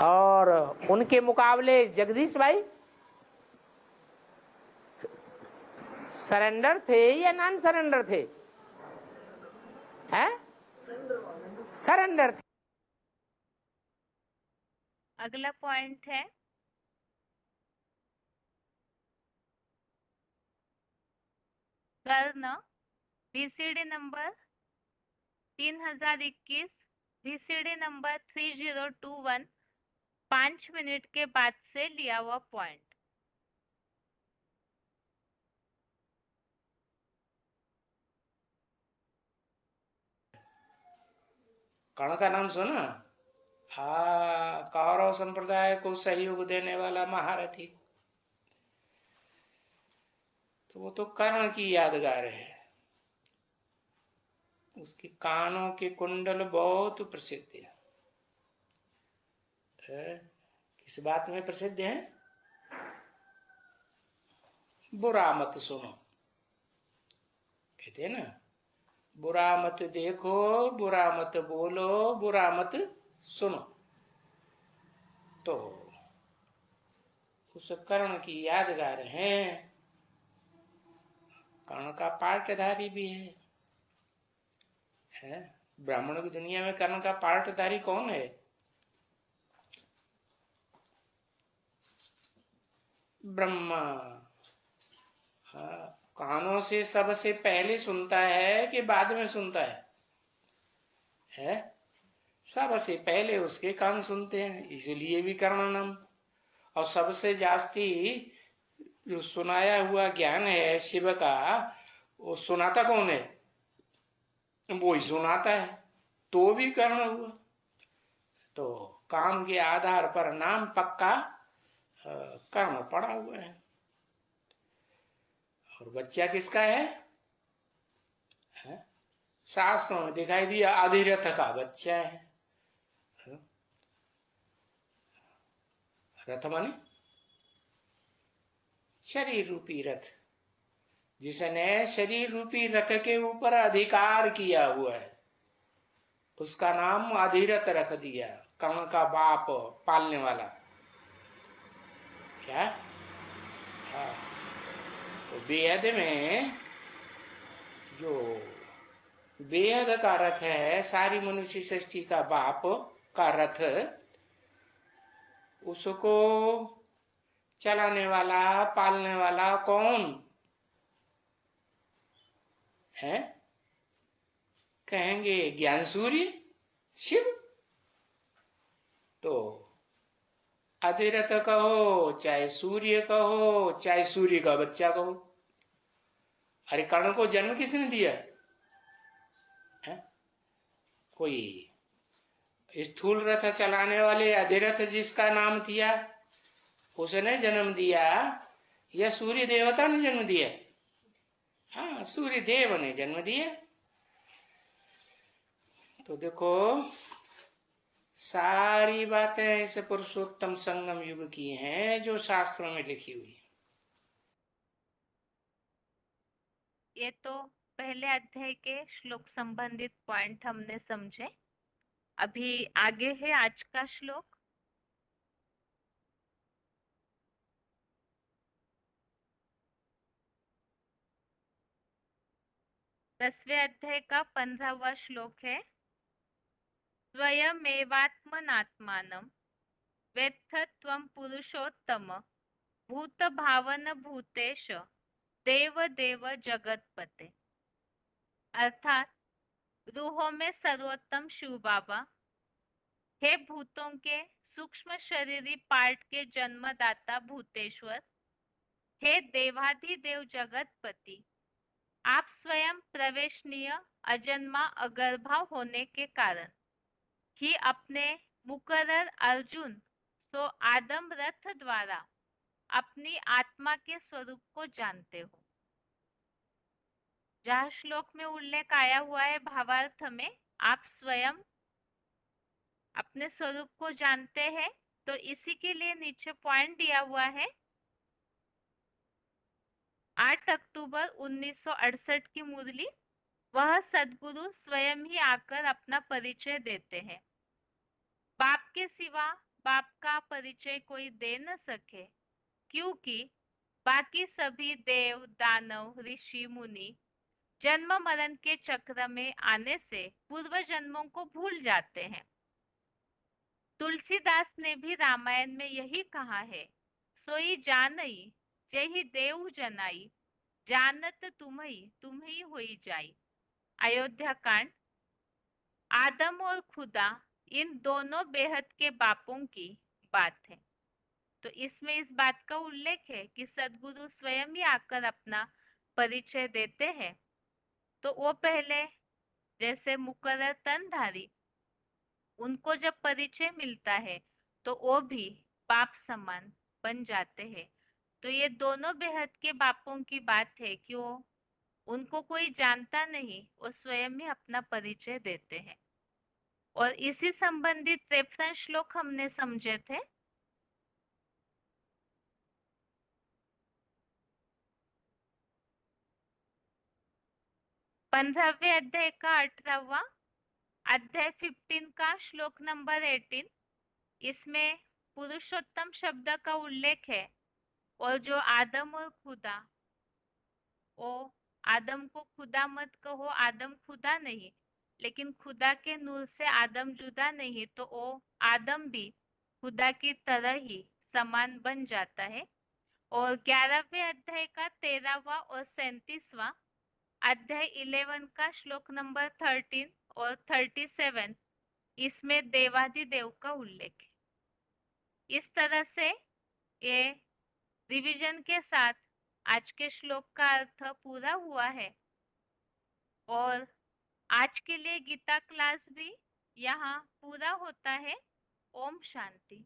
और उनके मुकाबले जगदीश भाई सरेंडर थे या नॉन सरेंडर थे? हैं? सरेंडर थे। अगला पॉइंट है कर्ण VCD number 3021, VCD number 3021 5 minute के बाद से लिया हुआ पॉइंट। कर्ण का नाम सुना? हाँ, कौरव संप्रदाय को सहयोग देने वाला महारथी, तो वो तो कर्ण की यादगार है। उसके कानों के कुंडल बहुत प्रसिद्ध है। किस बात में प्रसिद्ध है? बुरा मत सुनो, कहते हैं ना, बुरा मत देखो, बुरा मत बोलो, बुरा मत सुनो। तो उस कर्ण की यादगार है। कर्ण का पार्टधारी भी है? ब्राह्मणों की दुनिया में कर्ण का पार्टधारी कौन है? ब्रह्मा। हाँ, कानों से सबसे पहले सुनता है कि बाद में सुनता है? सबसे पहले उसके कान सुनते हैं, इसलिए भी कर्ण नाम। और सबसे जास्ती जो सुनाया हुआ ज्ञान है शिव का, वो सुनाता कौन है? वो ही सुनाता है, तो भी कर्ण हुआ। तो काम के आधार पर नाम पक्का कर्ण पड़ा हुआ है। और बच्चा किसका है? शास्त्रों में दिखाई दिया, अधिरथ का बच्चा है। रथ माने शरीर रूपी रथ, जिसने शरीर रूपी रथ के ऊपर अधिकार किया हुआ है, उसका नाम अधिरथ रख दिया। कर्ण का बाप, पालने वाला। क्या? हाँ, तो बेहद में जो बेहद का रथ है, सारी मनुष्य सृष्टि का बाप का रथ, उसको चलाने वाला, पालने वाला कौन है? कहेंगे ज्ञान सूर्य, शिव। तो अधिरथ कहो, चाहे सूर्य कहो, चाहे सूर्य का बच्चा कहो। अरे कर्ण को जन्म किसने दिया है? कोई स्थूल रथ चलाने वाले अधिरथ जिसका नाम दिया, उसने जन्म दिया या सूर्य देवता ने जन्म दिया? हाँ, सूर्य देव ने जन्म दिया। तो देखो, सारी बातें इस पुरुषोत्तम संगम युग की हैं जो शास्त्रों में लिखी हुई। ये तो पहले अध्याय के श्लोक संबंधित पॉइंट हमने समझे। अभी आगे है आज का श्लोक। दसवें अध्याय का 15वां श्लोक है। स्वयमेवात्मनात्मानं वेत्थ त्वं पुरुषोत्तम भूत भावन भूतेश देव देव जगतपते। अर्थात रूहों में सर्वोत्तम शिव बाबा, हे भूतों के सूक्ष्म शरीरी पार्ट के जन्मदाता भूतेश्वर, हे देवाधिदेव जगतपति, आप स्वयं प्रवेशनीय अजन्मा अगर्भा होने के कारण ही अपने मुकर्रर अर्जुन सो आदम रथ द्वारा अपनी आत्मा के स्वरूप को जानते हो। जहाँ श्लोक में उल्लेख आया हुआ है भावार्थ में आप स्वयं अपने स्वरूप को जानते हैं, तो इसी के लिए नीचे पॉइंट दिया हुआ है 8 अक्टूबर 1968 की मुरली। वह सद्गुरु स्वयं ही आकर अपना परिचय देते हैं। बाप के सिवा बाप का परिचय कोई दे न सके, क्योंकि बाकी सभी देव दानव ऋषि मुनि जन्म मरण के चक्र में आने से पूर्व जन्मों को भूल जाते हैं। तुलसीदास ने भी रामायण में यही कहा है, सोई जानई जही देव जनाई, जानत तुम्ही होई जाई। अयोध्या कांड। आदम और खुदा इन दोनों बेहद के बापों की बात है। तो इसमें इस बात का उल्लेख है कि सद्गुरु स्वयं ही आकर अपना परिचय देते हैं। तो वो पहले जैसे मुकर्रर तनधारी, उनको जब परिचय मिलता है तो वो भी बाप समान बन जाते हैं। तो ये दोनों बेहद के बापों की बात है कि वो उनको कोई जानता नहीं, वो स्वयं ही अपना परिचय देते हैं। और इसी संबंधित 53 श्लोक हमने समझे थे। पंद्रहवें अध्याय का 18वां अध्याय 15 का श्लोक नंबर 18, इसमें पुरुषोत्तम शब्द का उल्लेख है। और जो आदम और खुदा, वो आदम को खुदा मत कहो, आदम खुदा नहीं, लेकिन खुदा के नूर से आदम जुदा नहीं, तो वो आदम भी खुदा की तरह ही समान बन जाता है। और 11वें अध्याय का 13वां और 37वां अध्याय 11 का श्लोक नंबर 13 और 37, इसमें देवाधिदेव का उल्लेख है। इस तरह से ये रिवीजन के साथ आज के श्लोक का अर्थ पूरा हुआ है। और आज के लिए गीता क्लास भी यहाँ पूरा होता है। ओम शांति।